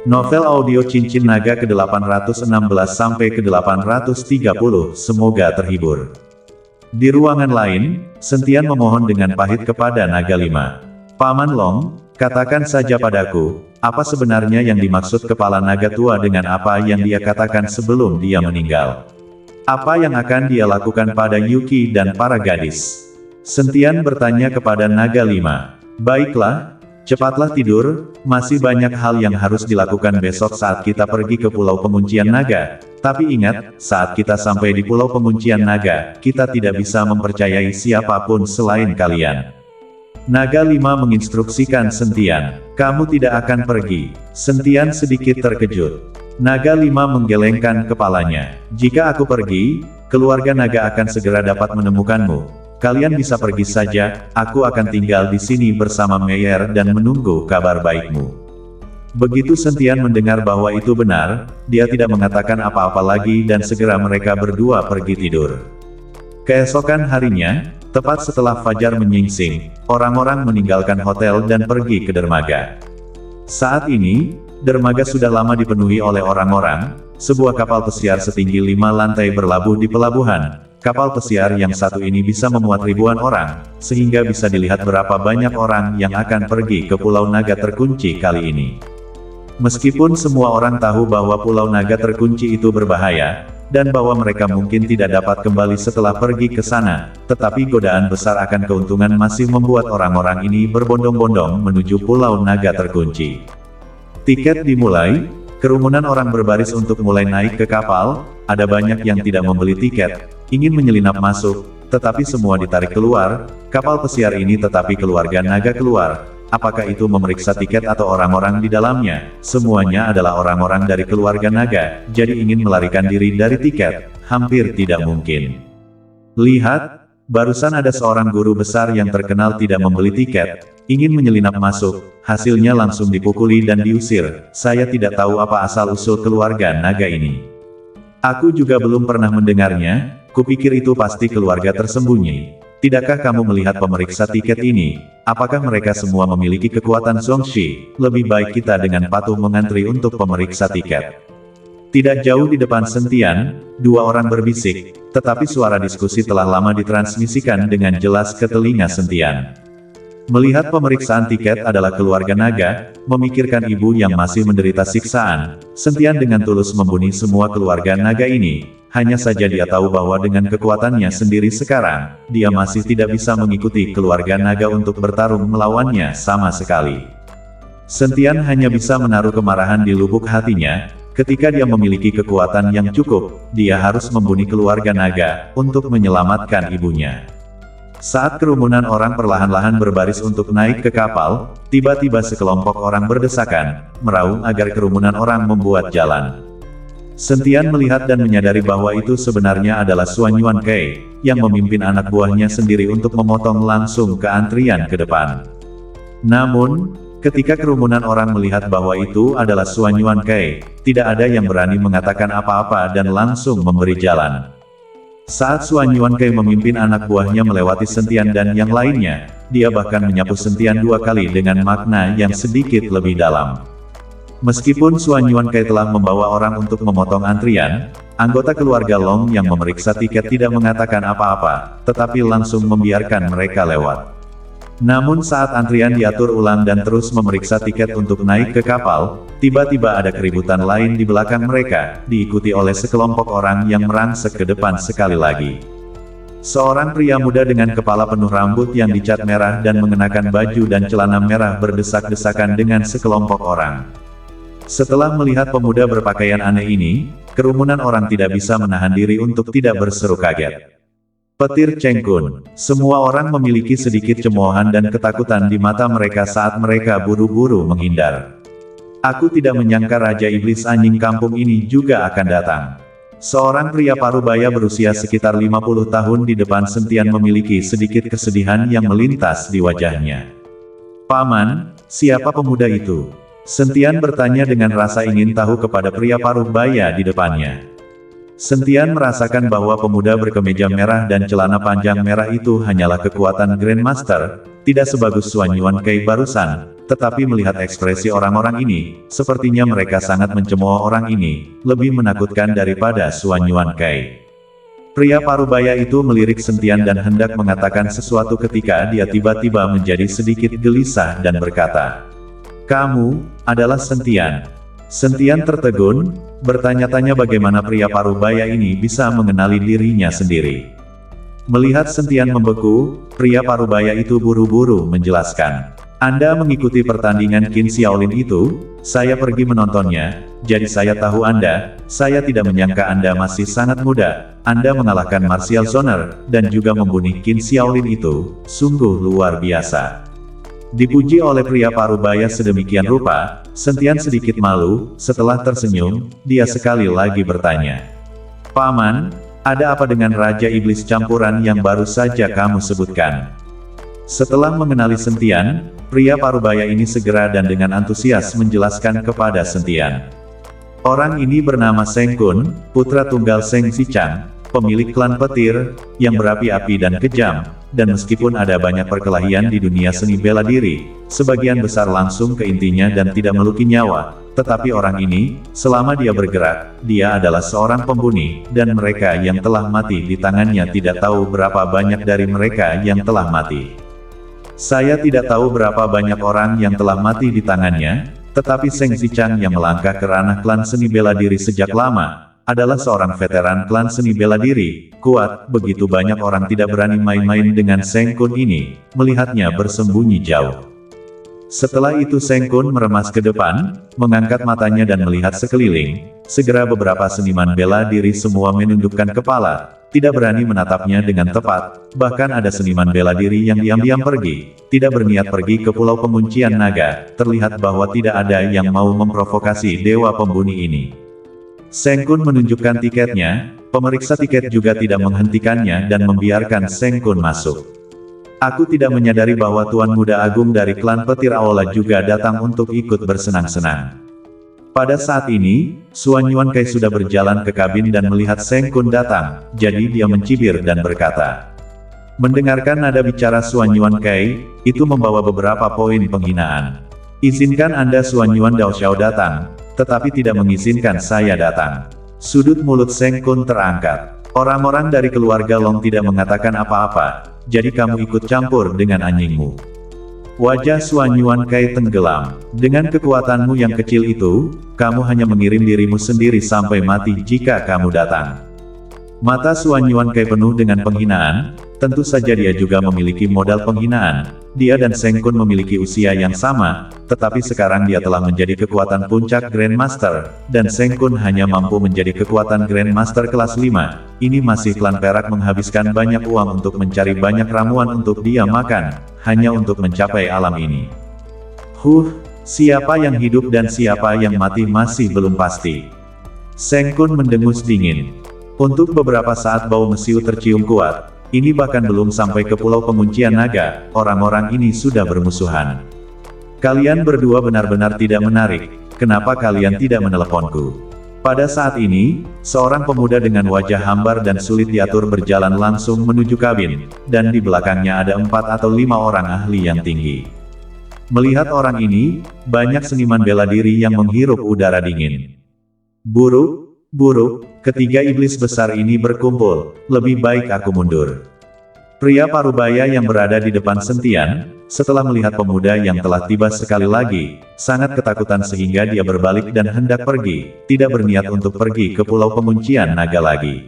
Novel audio Cincin Naga ke-816 sampai ke-830, semoga terhibur. Di ruangan lain, Sentian memohon dengan pahit kepada Naga Lima. Paman Long, katakan saja padaku, apa sebenarnya yang dimaksud kepala naga tua dengan apa yang dia katakan sebelum dia meninggal? Apa yang akan dia lakukan pada Yuki dan para gadis? Sentian bertanya kepada Naga Lima. Baiklah, cepatlah tidur, masih banyak hal yang harus dilakukan besok saat kita pergi ke Pulau Penguncian Naga. Tapi ingat, saat kita sampai di Pulau Penguncian Naga, kita tidak bisa mempercayai siapapun selain kalian. Naga Lima menginstruksikan Sentian. Kamu tidak akan pergi. Sentian sedikit terkejut. Naga Lima menggelengkan kepalanya. Jika aku pergi, keluarga naga akan segera dapat menemukanmu. Kalian bisa pergi saja, aku akan tinggal di sini bersama Meyer dan menunggu kabar baikmu. Begitu Sentian mendengar bahwa itu benar, dia tidak mengatakan apa-apa lagi dan segera mereka berdua pergi tidur. Keesokan harinya, tepat setelah fajar menyingsing, orang-orang meninggalkan hotel dan pergi ke dermaga. Saat ini, dermaga sudah lama dipenuhi oleh orang-orang. Sebuah kapal pesiar setinggi 5 lantai berlabuh di pelabuhan. Kapal pesiar yang satu ini bisa memuat ribuan orang, sehingga bisa dilihat berapa banyak orang yang akan pergi ke Pulau Naga Terkunci kali ini. Meskipun semua orang tahu bahwa Pulau Naga Terkunci itu berbahaya, dan bahwa mereka mungkin tidak dapat kembali setelah pergi ke sana, tetapi godaan besar akan keuntungan masih membuat orang-orang ini berbondong-bondong menuju Pulau Naga Terkunci. Tiket dimulai, kerumunan orang berbaris untuk mulai naik ke kapal, ada banyak yang tidak membeli tiket, ingin menyelinap masuk, tetapi semua ditarik keluar. Kapal pesiar ini tetapi keluarga naga keluar. Apakah itu memeriksa tiket atau orang-orang di dalamnya? Semuanya adalah orang-orang dari keluarga naga, jadi ingin melarikan diri dari tiket, hampir tidak mungkin. Lihat, barusan ada seorang guru besar yang terkenal tidak membeli tiket, ingin menyelinap masuk, hasilnya langsung dipukuli dan diusir. Saya tidak tahu apa asal-usul keluarga naga ini. Aku juga belum pernah mendengarnya, kupikir itu pasti keluarga tersembunyi. Tidakkah kamu melihat pemeriksa tiket ini? Apakah mereka semua memiliki kekuatan Zongshi? Lebih baik kita dengan patuh mengantri untuk pemeriksa tiket. Tidak jauh di depan Sentian, dua orang berbisik, tetapi suara diskusi telah lama ditransmisikan dengan jelas ke telinga Sentian. Melihat pemeriksaan tiket adalah keluarga naga, memikirkan ibu yang masih menderita siksaan, Sentian dengan tulus membunuh semua keluarga naga ini. Hanya saja dia tahu bahwa dengan kekuatannya sendiri sekarang, dia masih tidak bisa mengikuti keluarga naga untuk bertarung melawannya sama sekali. Sentian hanya bisa menaruh kemarahan di lubuk hatinya. Ketika dia memiliki kekuatan yang cukup, dia harus membunuh keluarga naga untuk menyelamatkan ibunya. Saat kerumunan orang perlahan-lahan berbaris untuk naik ke kapal, tiba-tiba sekelompok orang berdesakan, meraung agar kerumunan orang membuat jalan. Sentian melihat dan menyadari bahwa itu sebenarnya adalah Xuan Yuan Kei, yang memimpin anak buahnya sendiri untuk memotong langsung ke antrian ke depan. Namun, ketika kerumunan orang melihat bahwa itu adalah Xuan Yuan Kei, tidak ada yang berani mengatakan apa-apa dan langsung memberi jalan. Saat Xuan Yuan Kei memimpin anak buahnya melewati Sentian dan yang lainnya, dia bahkan menyapu Sentian 2 kali dengan makna yang sedikit lebih dalam. Meskipun Xuan Yuan Kei telah membawa orang untuk memotong antrian, anggota keluarga Long yang memeriksa tiket tidak mengatakan apa-apa, tetapi langsung membiarkan mereka lewat. Namun saat antrian diatur ulang dan terus memeriksa tiket untuk naik ke kapal, tiba-tiba ada keributan lain di belakang mereka, diikuti oleh sekelompok orang yang merangsek ke depan sekali lagi. Seorang pria muda dengan kepala penuh rambut yang dicat merah dan mengenakan baju dan celana merah berdesak-desakan dengan sekelompok orang. Setelah melihat pemuda berpakaian aneh ini, kerumunan orang tidak bisa menahan diri untuk tidak berseru kaget. Petir Cheng Kun. Semua orang memiliki sedikit cemoohan dan ketakutan di mata mereka saat mereka buru-buru menghindar. Aku tidak menyangka Raja Iblis Anjing kampung ini juga akan datang. Seorang pria parubaya berusia sekitar 50 tahun di depan Sentian memiliki sedikit kesedihan yang melintas di wajahnya. Paman, siapa pemuda itu? Sentian bertanya dengan rasa ingin tahu kepada pria parubaya di depannya. Sentian merasakan bahwa pemuda berkemeja merah dan celana panjang merah itu hanyalah kekuatan Grandmaster, tidak sebagus Xuan Yuan Kei barusan, tetapi melihat ekspresi orang-orang ini, sepertinya mereka sangat mencemooh orang ini, lebih menakutkan daripada Xuan Yuan Kai. Pria parubaya itu melirik Sentian dan hendak mengatakan sesuatu ketika dia tiba-tiba menjadi sedikit gelisah dan berkata, "Kamu adalah Sentian." Sentian tertegun, bertanya-tanya bagaimana pria parubaya ini bisa mengenali dirinya sendiri. Melihat Sentian membeku, pria parubaya itu buru-buru menjelaskan, "Anda mengikuti pertandingan Qin Xiaolin itu? Saya pergi menontonnya, jadi saya tahu Anda. Saya tidak menyangka Anda masih sangat muda. Anda mengalahkan Martial Zoner, dan juga membunuh Qin Xiaolin itu, sungguh luar biasa." Dipuji oleh pria parubaya sedemikian rupa, Sentian sedikit malu. Setelah tersenyum, dia sekali lagi bertanya, "Paman, ada apa dengan Raja Iblis campuran yang baru saja kamu sebutkan?" Setelah mengenali Sentian, pria parubaya ini segera dan dengan antusias menjelaskan kepada Sentian. Orang ini bernama Seng Kun, putra tunggal Seng Xichang, pemilik klan petir, yang berapi-api dan kejam, dan meskipun ada banyak perkelahian di dunia seni bela diri, sebagian besar langsung ke intinya dan tidak meluki nyawa, tetapi orang ini, selama dia bergerak, dia adalah seorang pembunuh, dan mereka yang telah mati di tangannya tidak tahu berapa banyak dari mereka yang telah mati. Saya tidak tahu berapa banyak orang yang telah mati di tangannya, tetapi Seng Xichang yang melangkah ke ranah klan seni bela diri sejak lama, adalah seorang veteran klan seni bela diri, kuat, begitu banyak orang tidak berani main-main dengan Seng Kun ini, melihatnya bersembunyi jauh. Setelah itu Seng Kun meremas ke depan, mengangkat matanya dan melihat sekeliling, segera beberapa seniman bela diri semua menundukkan kepala, tidak berani menatapnya dengan tepat, bahkan ada seniman bela diri yang diam-diam pergi, tidak berniat pergi ke pulau penguncian naga, terlihat bahwa tidak ada yang mau memprovokasi dewa pembunuh ini. Seng Kun menunjukkan tiketnya, pemeriksa tiket juga tidak menghentikannya dan membiarkan Seng Kun masuk. "Aku tidak menyadari bahwa Tuan Muda Agung dari klan petir Aola juga datang untuk ikut bersenang-senang." Pada saat ini, Xuan Yuan Kai sudah berjalan ke kabin dan melihat Seng Kun datang, jadi dia mencibir dan berkata. Mendengarkan nada bicara Xuan Yuan Kai, itu membawa beberapa poin penghinaan. "Izinkan Anda Xuan Yuan Dao Xiao datang, tetapi tidak mengizinkan saya datang." Sudut mulut Seng Kun terangkat. "Orang-orang dari keluarga Long tidak mengatakan apa-apa, jadi kamu ikut campur dengan anjingmu." Wajah Xuan Yuan Kai tenggelam. "Dengan kekuatanmu yang kecil itu, kamu hanya mengirim dirimu sendiri sampai mati jika kamu datang." Mata Xuan Yuan Kai penuh dengan penghinaan, tentu saja dia juga memiliki modal penghinaan. Dia dan Seng Kun memiliki usia yang sama, tetapi sekarang dia telah menjadi kekuatan puncak Grandmaster, dan Seng Kun hanya mampu menjadi kekuatan Grandmaster kelas 5. Ini masih klan perak menghabiskan banyak uang untuk mencari banyak ramuan untuk dia makan, hanya untuk mencapai alam ini. Siapa yang hidup dan siapa yang mati masih belum pasti. Seng Kun mendengus dingin. Untuk beberapa saat bau mesiu tercium kuat. Ini bahkan belum sampai ke pulau penguncian naga, orang-orang ini sudah bermusuhan. "Kalian berdua benar-benar tidak menarik, kenapa kalian tidak meneleponku?" Pada saat ini, seorang pemuda dengan wajah hambar dan sulit diatur berjalan langsung menuju kabin, dan di belakangnya ada 4 atau 5 orang ahli yang tinggi. Melihat orang ini, banyak seniman bela diri yang menghirup udara dingin. Buruk, ketiga iblis besar ini berkumpul, lebih baik aku mundur." Pria parubaya yang berada di depan Sentian, setelah melihat pemuda yang telah tiba sekali lagi, sangat ketakutan sehingga dia berbalik dan hendak pergi, tidak berniat untuk pergi ke pulau penguncian naga lagi.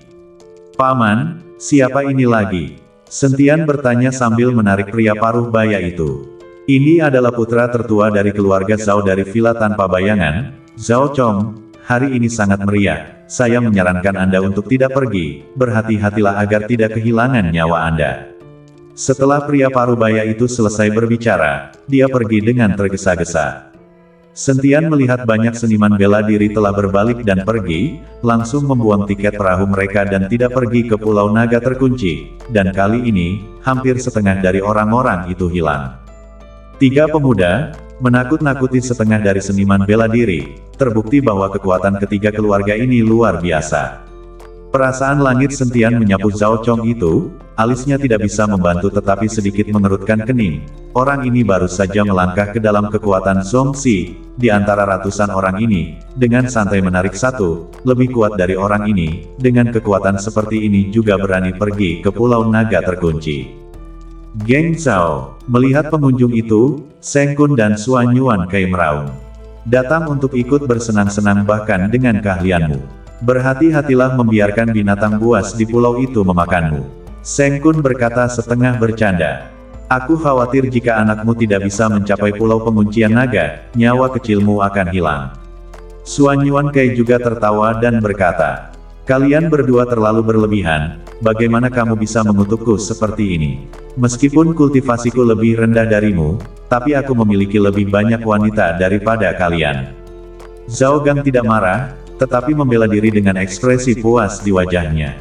"Paman, siapa ini lagi?" Sentian bertanya sambil menarik pria parubaya itu. "Ini adalah putra tertua dari keluarga Zhao dari Villa Tanpa Bayangan, Zhao Chong. Hari ini sangat meriah. Saya menyarankan Anda untuk tidak pergi, berhati-hatilah agar tidak kehilangan nyawa Anda." Setelah pria parubaya itu selesai berbicara, dia pergi dengan tergesa-gesa. Sentian melihat banyak seniman bela diri telah berbalik dan pergi, langsung membuang tiket perahu mereka dan tidak pergi ke Pulau Naga Terkunci, dan kali ini, hampir setengah dari orang-orang itu hilang. 3 pemuda, menakut-nakuti setengah dari seniman bela diri, terbukti bahwa kekuatan ketiga keluarga ini luar biasa. Perasaan langit Sentian menyapu Zhao Chong itu, alisnya tidak bisa membantu tetapi sedikit mengerutkan kening. Orang ini baru saja melangkah ke dalam kekuatan Zongxi, di antara ratusan orang ini, dengan santai menarik satu, lebih kuat dari orang ini, dengan kekuatan seperti ini juga berani pergi ke Pulau Naga Terkunci. Geng Zhao, melihat pengunjung itu, Seng Kun dan Xuan Yuan Kai meraung. Datang untuk ikut bersenang-senang bahkan dengan keahlianmu. Berhati-hatilah membiarkan binatang buas di pulau itu memakanmu. Seng Kun berkata setengah bercanda. Aku khawatir jika anakmu tidak bisa mencapai pulau penguncian naga, nyawa kecilmu akan hilang. Xuan Yuan Kai juga tertawa dan berkata, kalian berdua terlalu berlebihan, bagaimana kamu bisa mengutukku seperti ini? Meskipun kultivasiku lebih rendah darimu, tapi aku memiliki lebih banyak wanita daripada kalian. Zhao Gang tidak marah, tetapi membela diri dengan ekspresi puas di wajahnya.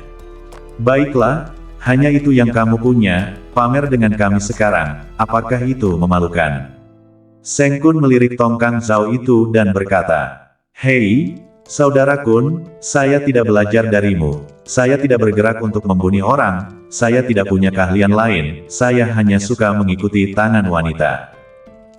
Baiklah, hanya itu yang kamu punya, pamer dengan kami sekarang, apakah itu memalukan? Seng Kun melirik tongkang Zhao itu dan berkata, hei, saudara Kun, saya tidak belajar darimu, saya tidak bergerak untuk membunuh orang, saya tidak punya keahlian lain, saya hanya suka mengikuti tangan wanita.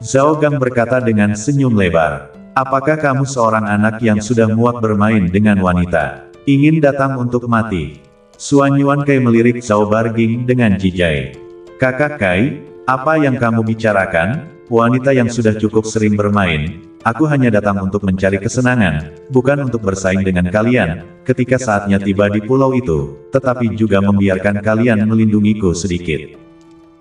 Zhao Gang berkata dengan senyum lebar. Apakah kamu seorang anak yang sudah muak bermain dengan wanita? Ingin datang untuk mati? Xuan Yuan Kai melirik Zhao Barging dengan jijai. Kakak Kai, apa yang kamu bicarakan? Wanita yang sudah cukup sering bermain. Aku hanya datang untuk mencari kesenangan, bukan untuk bersaing dengan kalian, ketika saatnya tiba di pulau itu, tetapi juga membiarkan kalian melindungiku sedikit.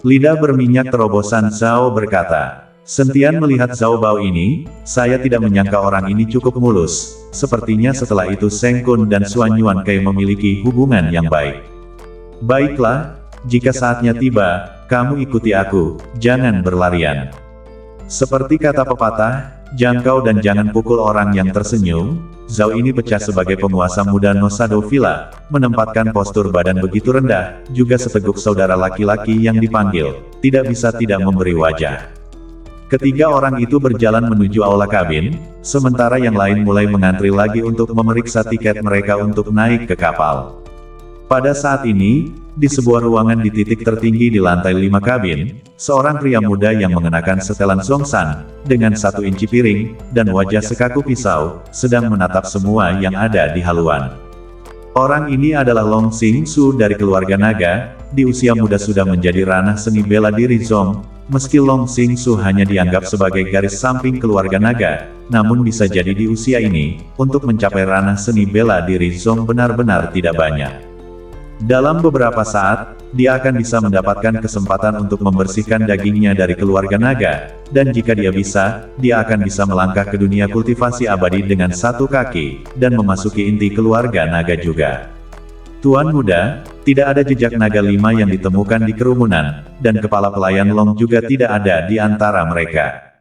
Lidah berminyak terobosan Zhao berkata. Sentian melihat Zhao Bao ini, saya tidak menyangka orang ini cukup mulus. Sepertinya setelah itu Seng Kun dan Xuan Yuan Kai memiliki hubungan yang baik. Baiklah, jika saatnya tiba, kamu ikuti aku, jangan berlarian. Seperti kata pepatah, jangkau dan jangan pukul orang yang tersenyum, Zhao ini pecah sebagai penguasa muda Nosado Villa, menempatkan postur badan begitu rendah, juga seteguk saudara laki-laki yang dipanggil, tidak bisa tidak memberi wajah. Ketiga orang itu berjalan menuju aula kabin, sementara yang lain mulai mengantri lagi untuk memeriksa tiket mereka untuk naik ke kapal. Pada saat ini, di sebuah ruangan di titik tertinggi di lantai 5 kabin, seorang pria muda yang mengenakan setelan Zhongshan, dengan 1 inci piring, dan wajah sekaku pisau, sedang menatap semua yang ada di haluan. Orang ini adalah Long Xingsu dari keluarga naga, di usia muda sudah menjadi ranah seni bela diri Zhong. Meski Long Xingsu hanya dianggap sebagai garis samping keluarga naga, namun bisa jadi di usia ini, untuk mencapai ranah seni bela diri Zhong benar-benar tidak banyak. Dalam beberapa saat, dia akan bisa mendapatkan kesempatan untuk membersihkan dagingnya dari keluarga naga, dan jika dia bisa, dia akan bisa melangkah ke dunia kultivasi abadi dengan 1 kaki, dan memasuki inti keluarga naga juga. Tuan muda, tidak ada jejak naga 5 yang ditemukan di kerumunan, dan kepala pelayan Long juga tidak ada di antara mereka.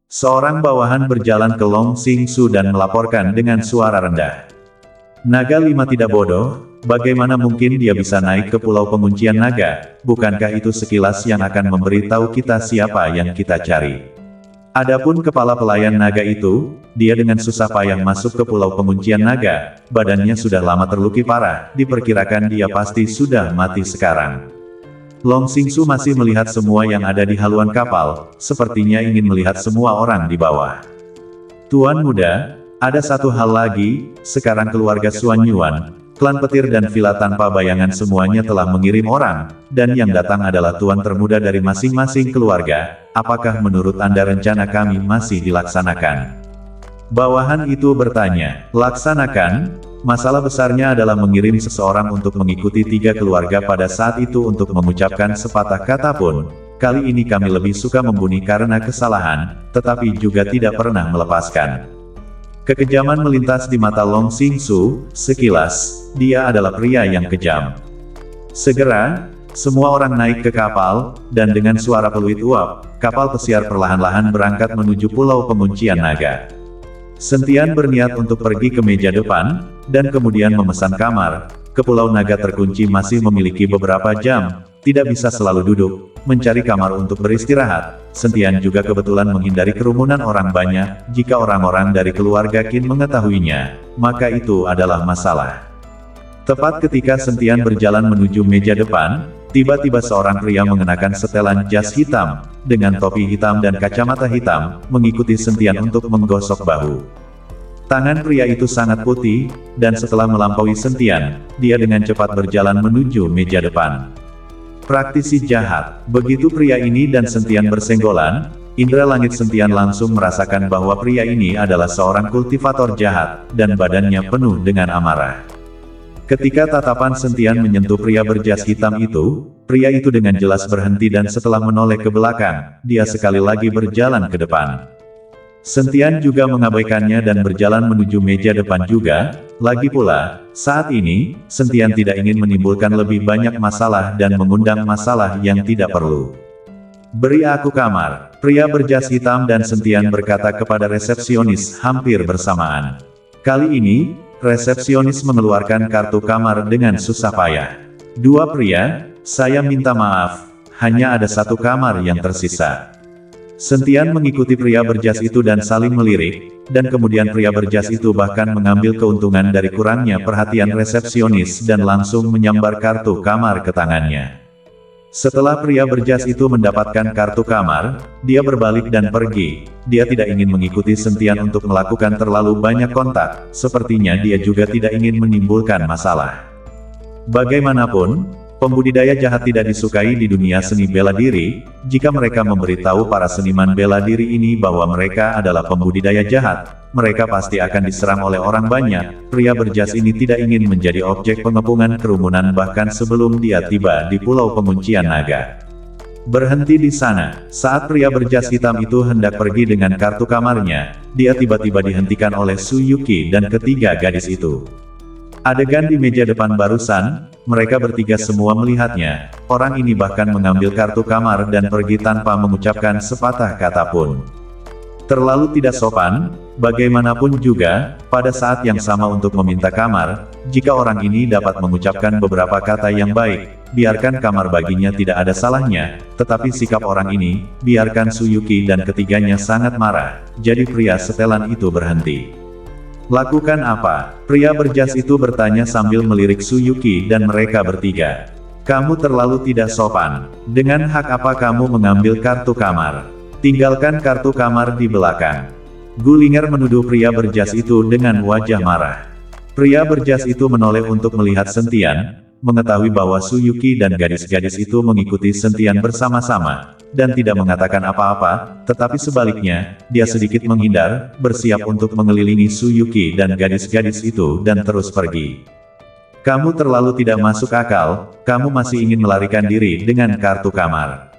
Seorang bawahan berjalan ke Long Xingsu dan melaporkan dengan suara rendah. Naga 5 tidak bodoh, bagaimana mungkin dia bisa naik ke pulau penguncian naga, bukankah itu sekilas yang akan memberitahu kita siapa yang kita cari? Adapun kepala pelayan naga itu, dia dengan susah payah masuk ke pulau penguncian naga, badannya sudah lama terluki parah, diperkirakan dia pasti sudah mati sekarang. Long Xingsu masih melihat semua yang ada di haluan kapal, sepertinya ingin melihat semua orang di bawah. Tuan muda, ada satu hal lagi, sekarang keluarga Xuan Yuan, klan petir dan villa tanpa bayangan semuanya telah mengirim orang, dan yang datang adalah tuan termuda dari masing-masing keluarga. Apakah menurut Anda rencana kami masih dilaksanakan? Bawahan itu bertanya. Laksanakan? Masalah besarnya adalah mengirim seseorang untuk mengikuti 3 keluarga pada saat itu untuk mengucapkan sepatah kata pun. Kali ini kami lebih suka membunuh karena kesalahan, tetapi juga tidak pernah melepaskan. Kekejaman melintas di mata Long Xingsu, sekilas, dia adalah pria yang kejam. Segera, semua orang naik ke kapal, dan dengan suara peluit uap, kapal pesiar perlahan-lahan berangkat menuju pulau penguncian naga. Sentian berniat untuk pergi ke meja depan, dan kemudian memesan kamar. Ke pulau naga terkunci masih memiliki beberapa jam, tidak bisa selalu duduk, mencari kamar untuk beristirahat. Sentian juga kebetulan menghindari kerumunan orang banyak. Jika orang-orang dari keluarga Qin mengetahuinya, maka itu adalah masalah. Tepat ketika Sentian berjalan menuju meja depan, tiba-tiba seorang pria mengenakan setelan jas hitam, dengan topi hitam dan kacamata hitam, mengikuti Sentian untuk menggosok bahu. Tangan pria itu sangat putih, dan setelah melampaui Sentian, dia dengan cepat berjalan menuju meja depan. Praktisi jahat. Begitu pria ini dan Sentian bersenggolan, indera langit Sentian langsung merasakan bahwa pria ini adalah seorang kultivator jahat, dan badannya penuh dengan amarah. Ketika tatapan Sentian menyentuh pria berjas hitam itu, pria itu dengan jelas berhenti dan setelah menoleh ke belakang, dia sekali lagi berjalan ke depan. Sentian juga mengabaikannya dan berjalan menuju meja depan juga. Lagi pula, saat ini, Sentian tidak ingin menimbulkan lebih banyak masalah dan mengundang masalah yang tidak perlu. "Beri aku kamar," pria berjas hitam dan Sentian berkata kepada resepsionis hampir bersamaan. Kali ini, resepsionis mengeluarkan kartu kamar dengan susah payah. "Dua pria, saya minta maaf, hanya ada satu kamar yang tersisa." Sentian mengikuti pria berjas itu dan saling melirik, dan kemudian pria berjas itu bahkan mengambil keuntungan dari kurangnya perhatian resepsionis dan langsung menyambar kartu kamar ke tangannya. Setelah pria berjas itu mendapatkan kartu kamar, dia berbalik dan pergi. Dia tidak ingin mengikuti Sentian untuk melakukan terlalu banyak kontak, sepertinya dia juga tidak ingin menimbulkan masalah. Bagaimanapun, pembudidaya jahat tidak disukai di dunia seni bela diri. Jika mereka memberitahu para seniman bela diri ini bahwa mereka adalah pembudidaya jahat, mereka pasti akan diserang oleh orang banyak. Pria berjas ini tidak ingin menjadi objek pengepungan kerumunan bahkan sebelum dia tiba di Pulau Penguncian Naga. Berhenti di sana. Saat pria berjas hitam itu hendak pergi dengan kartu kamarnya, dia tiba-tiba dihentikan oleh Su Yuki dan ketiga gadis itu. Adegan di meja depan barusan, mereka bertiga semua melihatnya. Orang ini bahkan mengambil kartu kamar dan pergi tanpa mengucapkan sepatah kata pun. Terlalu tidak sopan, bagaimanapun juga, pada saat yang sama untuk meminta kamar, jika orang ini dapat mengucapkan beberapa kata yang baik, biarkan kamar baginya tidak ada salahnya, tetapi sikap orang ini, biarkan Su Yuki dan ketiganya sangat marah, jadi pria setelan itu berhenti. "Lakukan apa?" pria berjas itu bertanya sambil melirik Su Yuki dan mereka bertiga. "Kamu terlalu tidak sopan. Dengan hak apa kamu mengambil kartu kamar? Tinggalkan kartu kamar di belakang." Gullinger menuduh pria berjas itu dengan wajah marah. Pria berjas itu menoleh untuk melihat Sentian, mengetahui bahwa Su Yuki dan gadis-gadis itu mengikuti Sentian bersama-sama, dan tidak mengatakan apa-apa, tetapi sebaliknya, dia sedikit menghindar, bersiap untuk mengelilingi Su Yuki dan gadis-gadis itu dan terus pergi. "Kamu terlalu tidak masuk akal, kamu masih ingin melarikan diri dengan kartu kamar."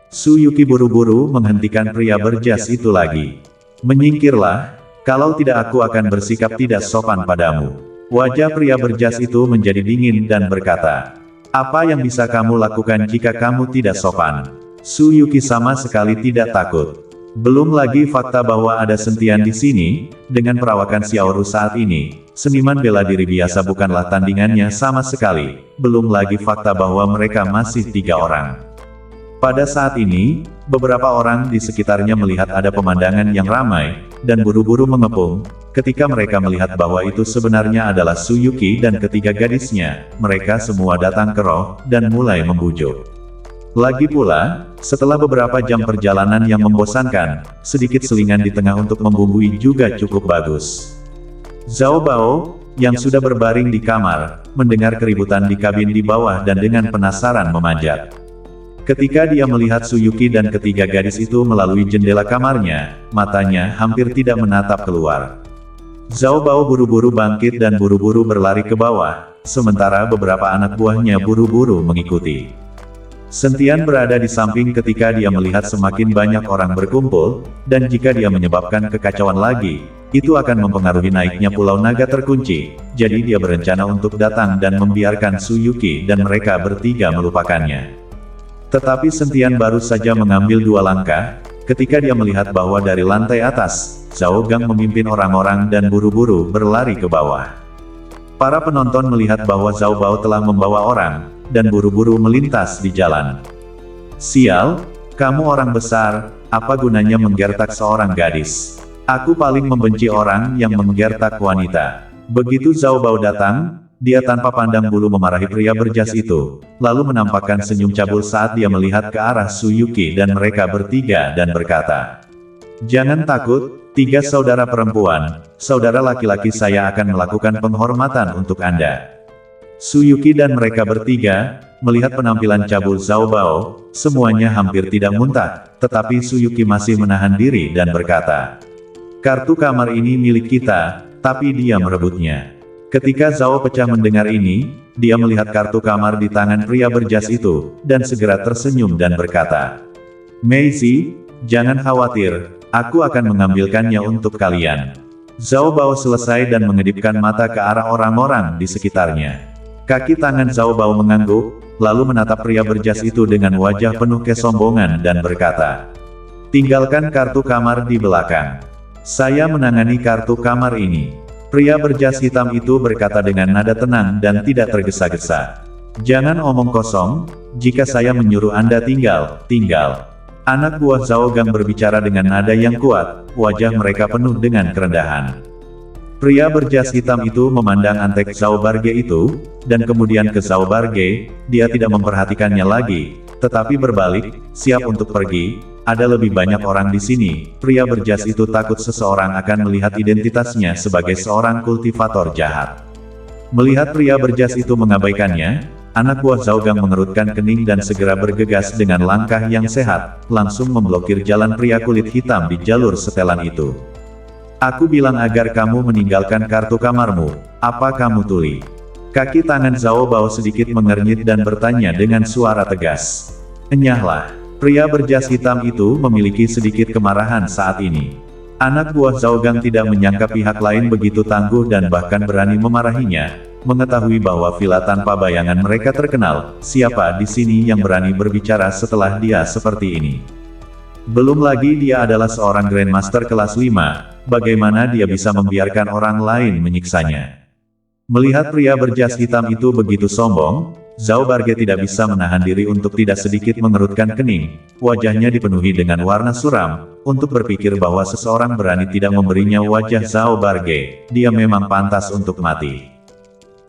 Su Yuki buru-buru menghentikan pria berjas itu lagi. "Menyingkirlah, kalau tidak aku akan bersikap tidak sopan padamu." Wajah pria berjas itu menjadi dingin dan berkata, "Apa yang bisa kamu lakukan jika kamu tidak sopan?" Su Yuki sama sekali tidak takut. Belum lagi fakta bahwa ada Sentian di sini, dengan perawakan Xiaoru saat ini, seniman bela diri biasa bukanlah tandingannya sama sekali, belum lagi fakta bahwa mereka masih 3 orang. Pada saat ini, beberapa orang di sekitarnya melihat ada pemandangan yang ramai, dan buru-buru mengepung. Ketika mereka melihat bahwa itu sebenarnya adalah Su Yuki dan ketiga gadisnya, mereka semua datang ke roh, dan mulai membujuk. Lagi pula, setelah beberapa jam perjalanan yang membosankan, sedikit selingan di tengah untuk membumbui juga cukup bagus. Zhao Bao, yang sudah berbaring di kamar, mendengar keributan di kabin di bawah dan dengan penasaran memanjat. Ketika dia melihat Su Yuki dan ketiga gadis itu melalui jendela kamarnya, matanya hampir tidak menatap keluar. Zhao Bao buru-buru bangkit dan buru-buru berlari ke bawah, sementara beberapa anak buahnya buru-buru mengikuti. Sentian berada di samping ketika dia melihat semakin banyak orang berkumpul, dan jika dia menyebabkan kekacauan lagi, itu akan mempengaruhi naiknya Pulau Naga terkunci, jadi dia berencana untuk datang dan membiarkan Su Yuki dan mereka bertiga melupakannya. Tetapi Sentian baru saja mengambil 2 langkah, ketika dia melihat bahwa dari lantai atas, Zhao Gang memimpin orang-orang dan buru-buru berlari ke bawah. Para penonton melihat bahwa Zhao Bao telah membawa orang, dan buru-buru melintas di jalan. "Sial, kamu orang besar, apa gunanya menggertak seorang gadis? Aku paling membenci orang yang menggertak wanita." Begitu Zhao Bao datang, dia tanpa pandang bulu memarahi pria berjas itu, lalu menampakkan senyum cabul saat dia melihat ke arah Suyuki dan mereka bertiga dan berkata, "Jangan takut, tiga saudara perempuan, saudara laki-laki saya akan melakukan penghormatan untuk Anda." Suyuki dan mereka bertiga, melihat penampilan cabul Zhao Bao, semuanya hampir tidak muntah, tetapi Suyuki masih menahan diri dan berkata, "Kartu kamar ini milik kita, tapi dia merebutnya." Ketika Zhao pecah mendengar ini, dia melihat kartu kamar di tangan pria berjas itu, dan segera tersenyum dan berkata, "Meizi, jangan khawatir, aku akan mengambilkannya untuk kalian." Zhao Bao selesai dan mengedipkan mata ke arah orang-orang di sekitarnya. Kaki tangan Zhao Bao mengangguk, lalu menatap pria berjas itu dengan wajah penuh kesombongan dan berkata, "Tinggalkan kartu kamar di belakang. Saya menangani kartu kamar ini." Pria berjas hitam itu berkata dengan nada tenang dan tidak tergesa-gesa, "Jangan omong kosong, jika saya menyuruh Anda tinggal, tinggal." Anak buah Zhao Gang berbicara dengan nada yang kuat, wajah mereka penuh dengan kerendahan. Pria berjas hitam itu memandang antek Zhao Barge itu, dan kemudian ke Zhao Barge, dia tidak memperhatikannya lagi, tetapi berbalik, siap untuk pergi. "Ada lebih banyak orang di sini." Pria berjas itu takut seseorang akan melihat identitasnya sebagai seorang kultivator jahat. Melihat pria berjas itu mengabaikannya, anak buah Zhao Gang mengerutkan kening dan segera bergegas dengan langkah yang sehat, langsung memblokir jalan pria kulit hitam di jalur setelan itu. "Aku bilang agar kamu meninggalkan kartu kamarmu, apa kamu tuli?" Kaki tangan Zhao Bao sedikit mengernyit dan bertanya dengan suara tegas. "Enyahlah." Pria berjas hitam itu memiliki sedikit kemarahan saat ini. Anak buah Zhao Gang tidak menyangka pihak lain begitu tangguh dan bahkan berani memarahinya, mengetahui bahwa villa tanpa bayangan mereka terkenal. Siapa di sini yang berani berbicara setelah dia seperti ini? Belum lagi dia adalah seorang Grandmaster kelas 5, bagaimana dia bisa membiarkan orang lain menyiksanya? Melihat pria berjas hitam itu begitu sombong, Zhao Barge tidak bisa menahan diri untuk tidak sedikit mengerutkan kening. Wajahnya dipenuhi dengan warna suram, untuk berpikir bahwa seseorang berani tidak memberinya wajah Zhao Barge, dia memang pantas untuk mati.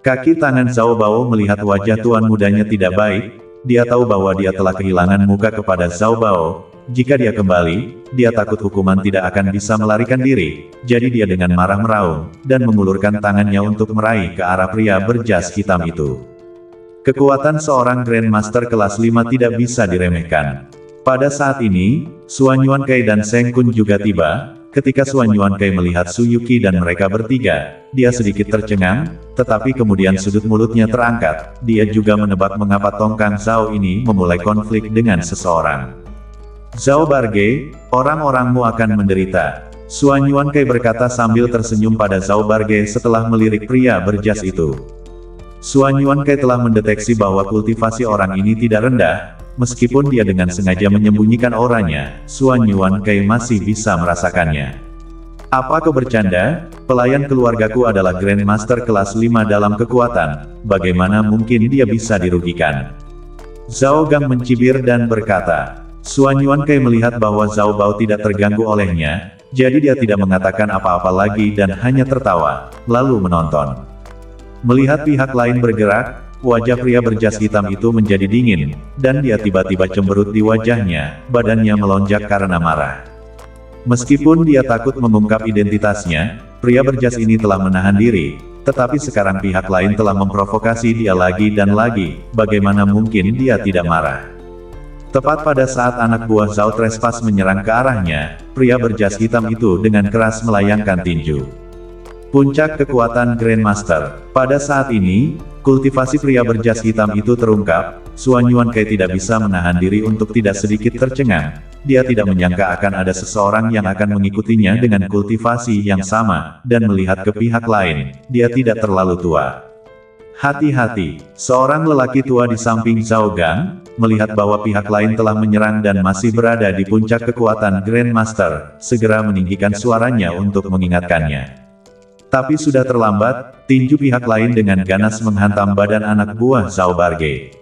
Kaki tangan Zhao Bao melihat wajah tuan mudanya tidak baik, dia tahu bahwa dia telah kehilangan muka kepada Zhao Bao. Jika dia kembali, dia takut hukuman tidak akan bisa melarikan diri, jadi dia dengan marah meraung, dan mengulurkan tangannya untuk meraih ke arah pria berjas hitam itu. Kekuatan seorang Grandmaster kelas 5 tidak bisa diremehkan. Pada saat ini, Xuan Yuankei dan Seng Kun juga tiba. Ketika Xuan Yuankei melihat Suyuki dan mereka bertiga, dia sedikit tercengang, tetapi kemudian sudut mulutnya terangkat. Dia juga menebak mengapa Tongkang Zhao ini memulai konflik dengan seseorang. "Zhao Barge, orang-orangmu akan menderita." Xuan Yuankei berkata sambil tersenyum pada Zhao Barge setelah melirik pria berjas itu. Xuan Yuankei telah mendeteksi bahwa kultivasi orang ini tidak rendah, meskipun dia dengan sengaja menyembunyikan auranya, Xuan Yuankei masih bisa merasakannya. "Apa kau bercanda? Pelayan keluargaku adalah Grandmaster kelas 5 dalam kekuatan, bagaimana mungkin dia bisa dirugikan?" Zhao Gang mencibir dan berkata. Xuan Yuankei melihat bahwa Zhao Bao tidak terganggu olehnya, jadi dia tidak mengatakan apa-apa lagi dan hanya tertawa, lalu menonton. Melihat pihak lain bergerak, wajah pria berjas hitam itu menjadi dingin, dan dia tiba-tiba cemberut di wajahnya, badannya melonjak karena marah. Meskipun dia takut mengungkap identitasnya, pria berjas ini telah menahan diri, tetapi sekarang pihak lain telah memprovokasi dia lagi dan lagi, bagaimana mungkin dia tidak marah? Tepat pada saat anak buah Zhao trespas menyerang ke arahnya, pria berjas hitam itu dengan keras melayangkan tinju. Puncak kekuatan Grandmaster. Pada saat ini, kultivasi pria berjas hitam itu terungkap. Xuan Yuankei tidak bisa menahan diri untuk tidak sedikit tercengang. Dia tidak menyangka akan ada seseorang yang akan mengikutinya dengan kultivasi yang sama, dan melihat ke pihak lain, dia tidak terlalu tua. Hati-hati, seorang lelaki tua di samping Zhao Gang, melihat bahwa pihak lain telah menyerang dan masih berada di puncak kekuatan Grandmaster, segera meninggikan suaranya untuk mengingatkannya. Tapi sudah terlambat, tinju pihak lain dengan ganas menghantam badan anak buah Zhao Barge.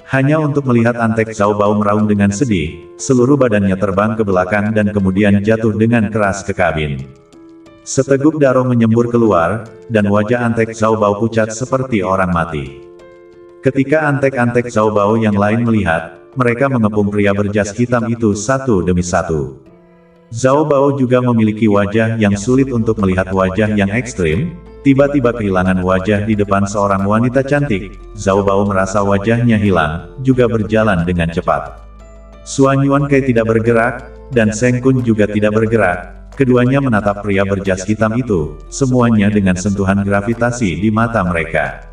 Hanya untuk melihat antek Zhao Bao meraung dengan sedih, seluruh badannya terbang ke belakang dan kemudian jatuh dengan keras ke kabin. Seteguk darah menyembur keluar, dan wajah Antek Zhao Bao pucat seperti orang mati. Ketika antek-antek Zhao Bao yang lain melihat, mereka mengepung pria berjas hitam itu satu demi satu. Zhao Bao juga memiliki wajah yang sulit untuk melihat wajah yang ekstrim. Tiba-tiba kehilangan wajah di depan seorang wanita cantik. Zhao Bao merasa wajahnya hilang, juga berjalan dengan cepat. Xuan Yuankei tidak bergerak, dan Seng Kun juga tidak bergerak. Keduanya menatap pria berjas hitam itu, semuanya dengan sentuhan gravitasi di mata mereka.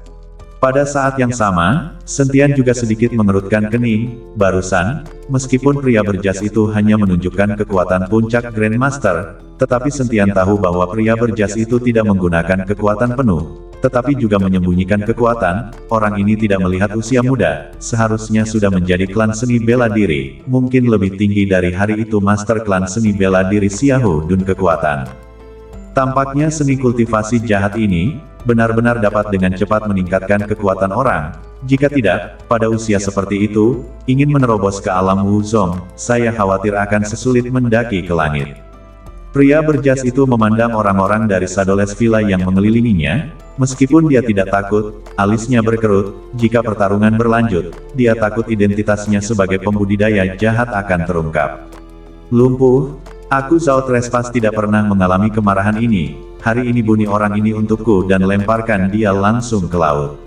Pada saat yang sama, Sentian juga sedikit mengerutkan kening. Barusan, meskipun pria berjas itu hanya menunjukkan kekuatan puncak Grandmaster, tetapi Sentian tahu bahwa pria berjas itu tidak menggunakan kekuatan penuh, tetapi juga menyembunyikan kekuatan. Orang ini tidak melihat usia muda, seharusnya sudah menjadi klan seni bela diri, mungkin lebih tinggi dari hari itu Master klan seni bela diri Xiahou Dun kekuatan. Tampaknya seni kultivasi jahat ini, benar-benar dapat dengan cepat meningkatkan kekuatan orang. Jika tidak, pada usia seperti itu, ingin menerobos ke alam Wuzong, saya khawatir akan sesulit mendaki ke langit. Pria berjas itu memandang orang-orang dari Sadoles Villa yang mengelilinginya, meskipun dia tidak takut, alisnya berkerut. Jika pertarungan berlanjut, dia takut identitasnya sebagai pembudidaya jahat akan terungkap. Lumpuh. Aku Zhao Trespass tidak pernah mengalami kemarahan ini. Hari ini bunuh orang ini untukku dan lemparkan dia langsung ke laut.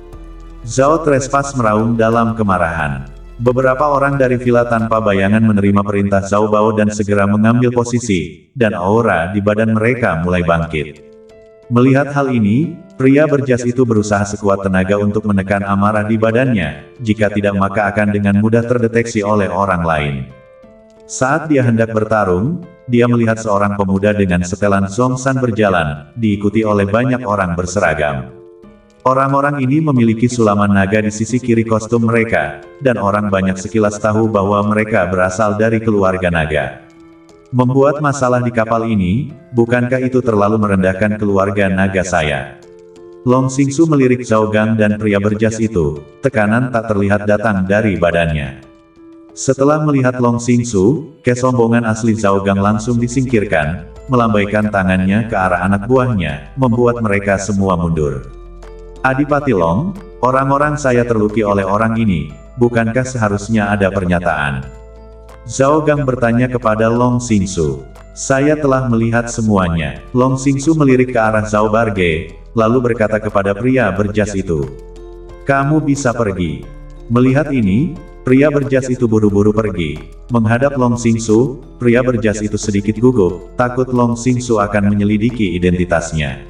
Zhao Trespass meraung dalam kemarahan. Beberapa orang dari villa tanpa bayangan menerima perintah Zhao Bao dan segera mengambil posisi, dan aura di badan mereka mulai bangkit. Melihat hal ini, pria berjas itu berusaha sekuat tenaga untuk menekan amarah di badannya. Jika tidak maka akan dengan mudah terdeteksi oleh orang lain. Saat dia hendak bertarung, dia melihat seorang pemuda dengan setelan Zhongshan berjalan, diikuti oleh banyak orang berseragam. Orang-orang ini memiliki sulaman naga di sisi kiri kostum mereka, dan orang banyak sekilas tahu bahwa mereka berasal dari keluarga naga. Membuat masalah di kapal ini, bukankah itu terlalu merendahkan keluarga naga saya? Long Xingsu melirik Zhao Gang dan pria berjas itu, tekanan tak terlihat datang dari badannya. Setelah melihat Long Xingsu, kesombongan asli Zhao Gang langsung disingkirkan, melambaikan tangannya ke arah anak buahnya, membuat mereka semua mundur. Adipati Long, orang-orang saya terluki oleh orang ini, bukankah seharusnya ada pernyataan? Zhao Gang bertanya kepada Long Xingsu. Saya telah melihat semuanya. Long Xingsu melirik ke arah Zhao Barge, lalu berkata kepada pria berjas itu. Kamu bisa pergi. Melihat ini, pria berjas itu buru-buru pergi. Menghadap Long Xingsu, pria berjas itu sedikit gugup, takut Long Xingsu akan menyelidiki identitasnya.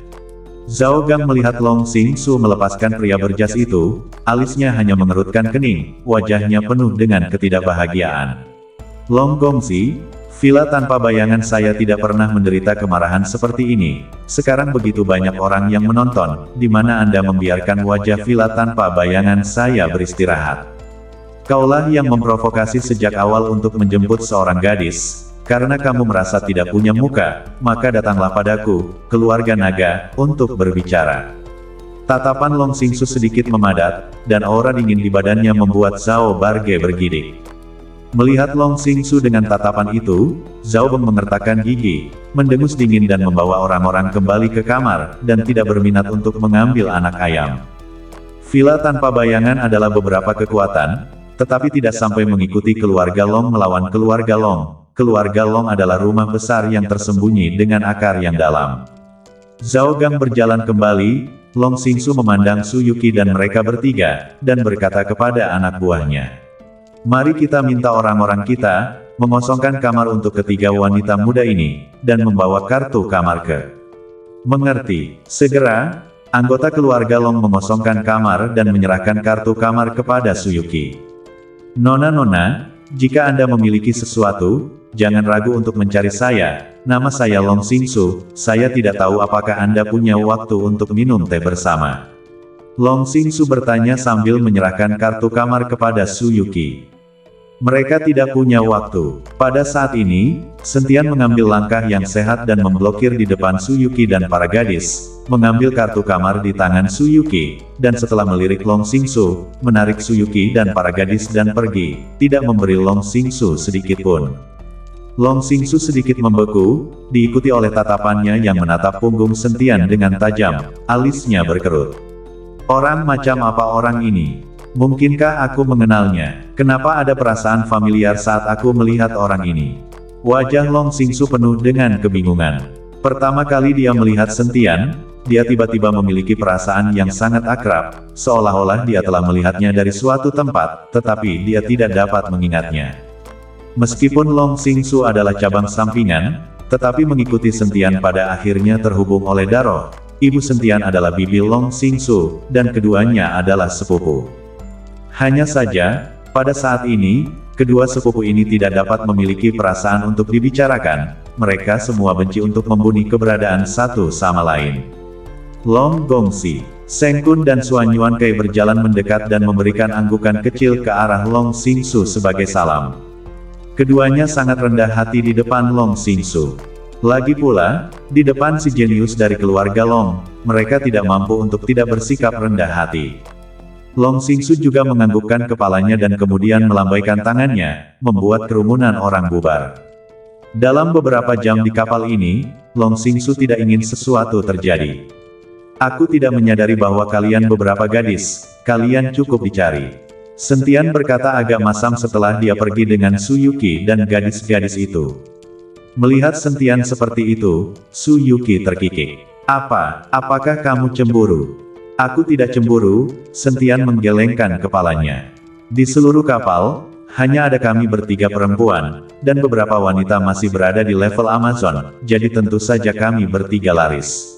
Zhao Gang melihat Long Xingsu melepaskan pria berjas itu, alisnya hanya mengerutkan kening, wajahnya penuh dengan ketidakbahagiaan. Long Gongzi, villa tanpa bayangan saya tidak pernah menderita kemarahan seperti ini. Sekarang begitu banyak orang yang menonton, di mana Anda membiarkan wajah villa tanpa bayangan saya beristirahat. Kaulah yang memprovokasi sejak awal untuk menjemput seorang gadis. Karena kamu merasa tidak punya muka, maka datanglah padaku, keluarga naga, untuk berbicara. Tatapan Long Xingsu sedikit memadat, dan aura dingin di badannya membuat Zhao Barge bergidik. Melihat Long Xingsu dengan tatapan itu, Zhao Beng mengertakkan gigi, mendengus dingin dan membawa orang-orang kembali ke kamar, dan tidak berminat untuk mengambil anak ayam. Villa tanpa bayangan adalah beberapa kekuatan, tetapi tidak sampai mengikuti keluarga Long melawan keluarga Long. Keluarga Long adalah rumah besar yang tersembunyi dengan akar yang dalam. Zhao Gang berjalan kembali, Long Xingsu memandang Su Yuqi dan mereka bertiga, dan berkata kepada anak buahnya. Mari kita minta orang-orang kita, mengosongkan kamar untuk ketiga wanita muda ini, dan membawa kartu kamar ke. Mengerti, segera, anggota keluarga Long mengosongkan kamar dan menyerahkan kartu kamar kepada Su Yuqi. Nona-nona, jika Anda memiliki sesuatu, jangan ragu untuk mencari saya. Nama saya Long Xingsu, saya tidak tahu apakah Anda punya waktu untuk minum teh bersama. Long Xingsu bertanya sambil menyerahkan kartu kamar kepada Su Yuqi. Mereka tidak punya waktu. Pada saat ini, Sentian mengambil langkah yang sehat dan memblokir di depan Su Yuqi dan para gadis, mengambil kartu kamar di tangan Su Yuqi, dan setelah melirik Long Xingsu, menarik Su Yuqi dan para gadis dan pergi, tidak memberi Long Xingsu sedikit pun. Long Xingsu sedikit membeku, diikuti oleh tatapannya yang menatap punggung Sentian dengan tajam, alisnya berkerut. Orang macam apa orang ini? Mungkinkah aku mengenalnya? Kenapa ada perasaan familiar saat aku melihat orang ini? Wajah Long Xingsu penuh dengan kebingungan. Pertama kali dia melihat Sentian, dia tiba-tiba memiliki perasaan yang sangat akrab, seolah-olah dia telah melihatnya dari suatu tempat, tetapi dia tidak dapat mengingatnya. Meskipun Long Xingsu adalah cabang sampingan, tetapi mengikuti Sentian pada akhirnya terhubung oleh Daro. Ibu Sentian adalah bibi Long Xingsu, dan keduanya adalah sepupu. Hanya saja, pada saat ini, kedua sepupu ini tidak dapat memiliki perasaan untuk dibicarakan, mereka semua benci untuk membunuh keberadaan satu sama lain. Long Gongxi, Seng Kun dan Xuan Yuan Kai berjalan mendekat dan memberikan anggukan kecil ke arah Long Xingsu sebagai salam. Keduanya sangat rendah hati di depan Long Xingsu. Lagi pula, di depan si jenius dari keluarga Long, mereka tidak mampu untuk tidak bersikap rendah hati. Long Xingsu juga menganggukkan kepalanya dan kemudian melambaikan tangannya, membuat kerumunan orang bubar. Dalam beberapa jam di kapal ini, Long Xingsu tidak ingin sesuatu terjadi. Aku tidak menyadari bahwa kalian beberapa gadis, kalian cukup dicari. Sentian berkata agak masam setelah dia pergi dengan Su Yuqi dan gadis-gadis itu. Melihat Sentian seperti itu, Su Yuqi terkikik. Apakah kamu cemburu? Aku tidak cemburu, Sentian menggelengkan kepalanya. Di seluruh kapal, hanya ada kami bertiga perempuan, dan beberapa wanita masih berada di level Amazon, jadi tentu saja kami bertiga laris.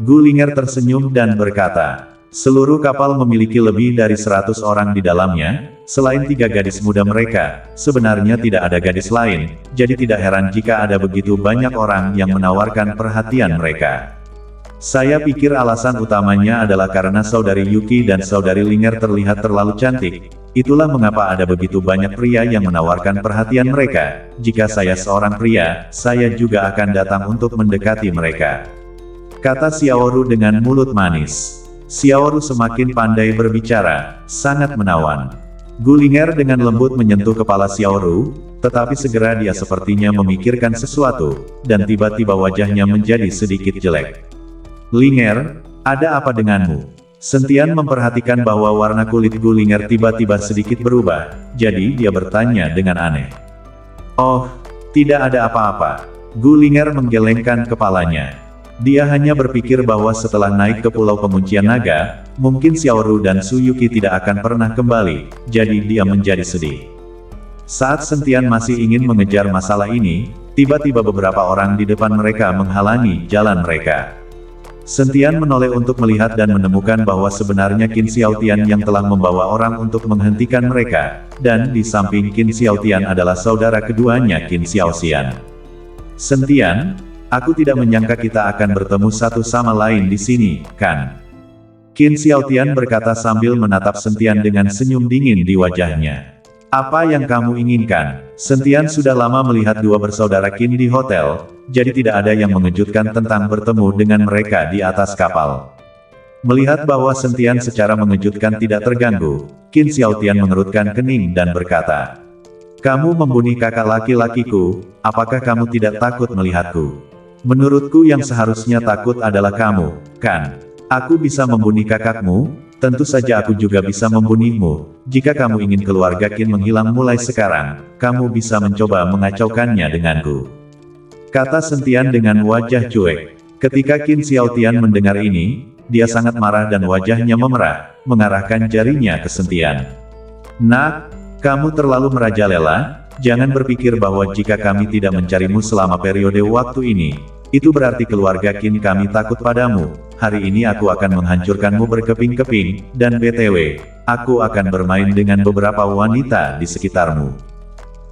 Gulinger tersenyum dan berkata, seluruh kapal memiliki lebih dari 100 orang di dalamnya, selain 3 gadis muda mereka, sebenarnya tidak ada gadis lain, jadi tidak heran jika ada begitu banyak orang yang menawarkan perhatian mereka. Saya pikir alasan utamanya adalah karena saudari Yuki dan saudari Linger terlihat terlalu cantik, itulah mengapa ada begitu banyak pria yang menawarkan perhatian mereka. Jika saya seorang pria, saya juga akan datang untuk mendekati mereka. Kata Xiaoru dengan mulut manis. Xiaoru semakin pandai berbicara, sangat menawan. Gulinger dengan lembut menyentuh kepala Xiaoru, tetapi segera dia sepertinya memikirkan sesuatu, dan tiba-tiba wajahnya menjadi sedikit jelek. Linger, ada apa denganmu? Sentian memperhatikan bahwa warna kulit Gulinger tiba-tiba sedikit berubah, jadi dia bertanya dengan aneh. Oh, tidak ada apa-apa. Gulinger menggelengkan kepalanya. Dia hanya berpikir bahwa setelah naik ke Pulau Penguncian Naga, mungkin Xiaoru dan Su Yuqi tidak akan pernah kembali, jadi dia menjadi sedih. Saat Sentian masih ingin mengejar masalah ini, tiba-tiba beberapa orang di depan mereka menghalangi jalan mereka. Sentian menoleh untuk melihat dan menemukan bahwa sebenarnya Qin Xiaotian yang telah membawa orang untuk menghentikan mereka, dan di samping Qin Xiaotian adalah saudara keduanya Qin Xiaoxian. Sentian, aku tidak menyangka kita akan bertemu satu sama lain di sini, kan? Qin Xiaotian berkata sambil menatap Sentian dengan senyum dingin di wajahnya. Apa yang kamu inginkan? Sentian sudah lama melihat dua bersaudara Qin di hotel, jadi tidak ada yang mengejutkan tentang bertemu dengan mereka di atas kapal. Melihat bahwa Sentian secara mengejutkan tidak terganggu, Qin Xiaotian mengerutkan kening dan berkata, kamu membunuh kakak laki-lakiku, apakah kamu tidak takut melihatku? Menurutku yang seharusnya takut adalah kamu, kan? Aku bisa membunuh kakakmu, tentu saja aku juga bisa membunuhmu. Jika kamu ingin keluarga Qin menghilang mulai sekarang, kamu bisa mencoba mengacaukannya denganku. Kata Sentian dengan wajah cuek. Ketika Qin Xiaotian mendengar ini, dia sangat marah dan wajahnya memerah, mengarahkan jarinya ke Sentian. Nak, kamu terlalu merajalela, jangan berpikir bahwa jika kami tidak mencarimu selama periode waktu ini, itu berarti keluarga Qin kami takut padamu. Hari ini aku akan menghancurkanmu berkeping-keping, dan BTW, aku akan bermain dengan beberapa wanita di sekitarmu.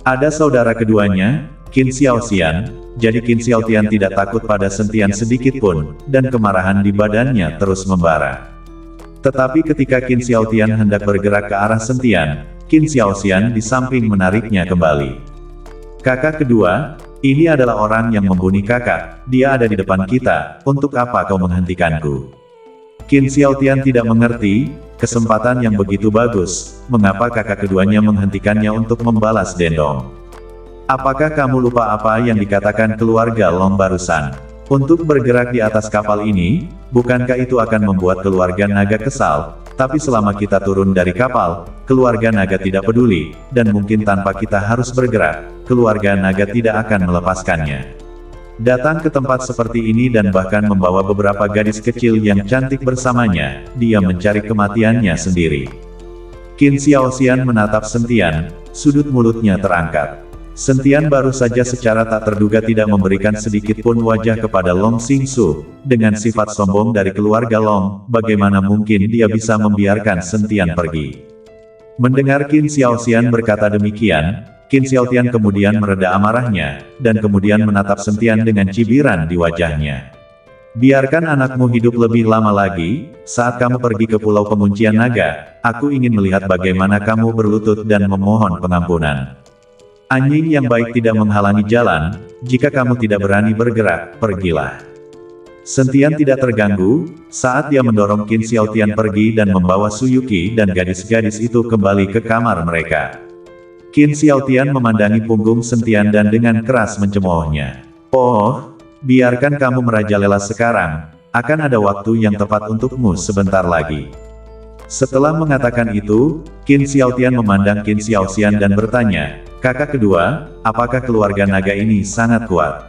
Ada saudara keduanya, Qin Xiaoxian, jadi Qin Xiaotian tidak takut pada Sentian sedikit pun, dan kemarahan di badannya terus membara. Tetapi ketika Qin Xiaotian hendak bergerak ke arah Sentian, Qin Xiaoxian di samping menariknya kembali. Kakak kedua, ini adalah orang yang membunuh kakak, dia ada di depan kita, untuk apa kau menghentikanku? Qin Xiaotian tidak mengerti, kesempatan yang begitu bagus, mengapa kakak keduanya menghentikannya untuk membalas dendam. Apakah kamu lupa apa yang dikatakan keluarga Long barusan? Untuk bergerak di atas kapal ini, bukankah itu akan membuat keluarga naga kesal? Tapi selama kita turun dari kapal, keluarga naga tidak peduli, dan mungkin tanpa kita harus bergerak, keluarga naga tidak akan melepaskannya. Datang ke tempat seperti ini dan bahkan membawa beberapa gadis kecil yang cantik bersamanya, dia mencari kematiannya sendiri. Qin Xiaoxian menatap Sentian, sudut mulutnya terangkat. Sentian baru saja secara tak terduga tidak memberikan sedikit pun wajah kepada Long Xingsu. Dengan sifat sombong dari keluarga Long, bagaimana mungkin dia bisa membiarkan Sentian pergi? Mendengar Qin Xiaoxian berkata demikian, Qin Xiaoxian kemudian mereda amarahnya, dan kemudian menatap Sentian dengan cibiran di wajahnya. Biarkan anakmu hidup lebih lama lagi, saat kamu pergi ke Pulau Penguncian Naga, aku ingin melihat bagaimana kamu berlutut dan memohon pengampunan. Anjing yang baik tidak menghalangi jalan, jika kamu tidak berani bergerak, pergilah. Sentian tidak terganggu, saat dia mendorong Qin Xiaoxian pergi dan membawa Suyuki dan gadis-gadis itu kembali ke kamar mereka. Qin Xiaoxian memandangi punggung Sentian dan dengan keras mencemoohnya. Oh, biarkan kamu merajalela sekarang, akan ada waktu yang tepat untukmu sebentar lagi. Setelah mengatakan itu, Qin Xiaoxian memandang Qin Xiaoxian dan bertanya, kakak kedua, apakah keluarga naga ini sangat kuat?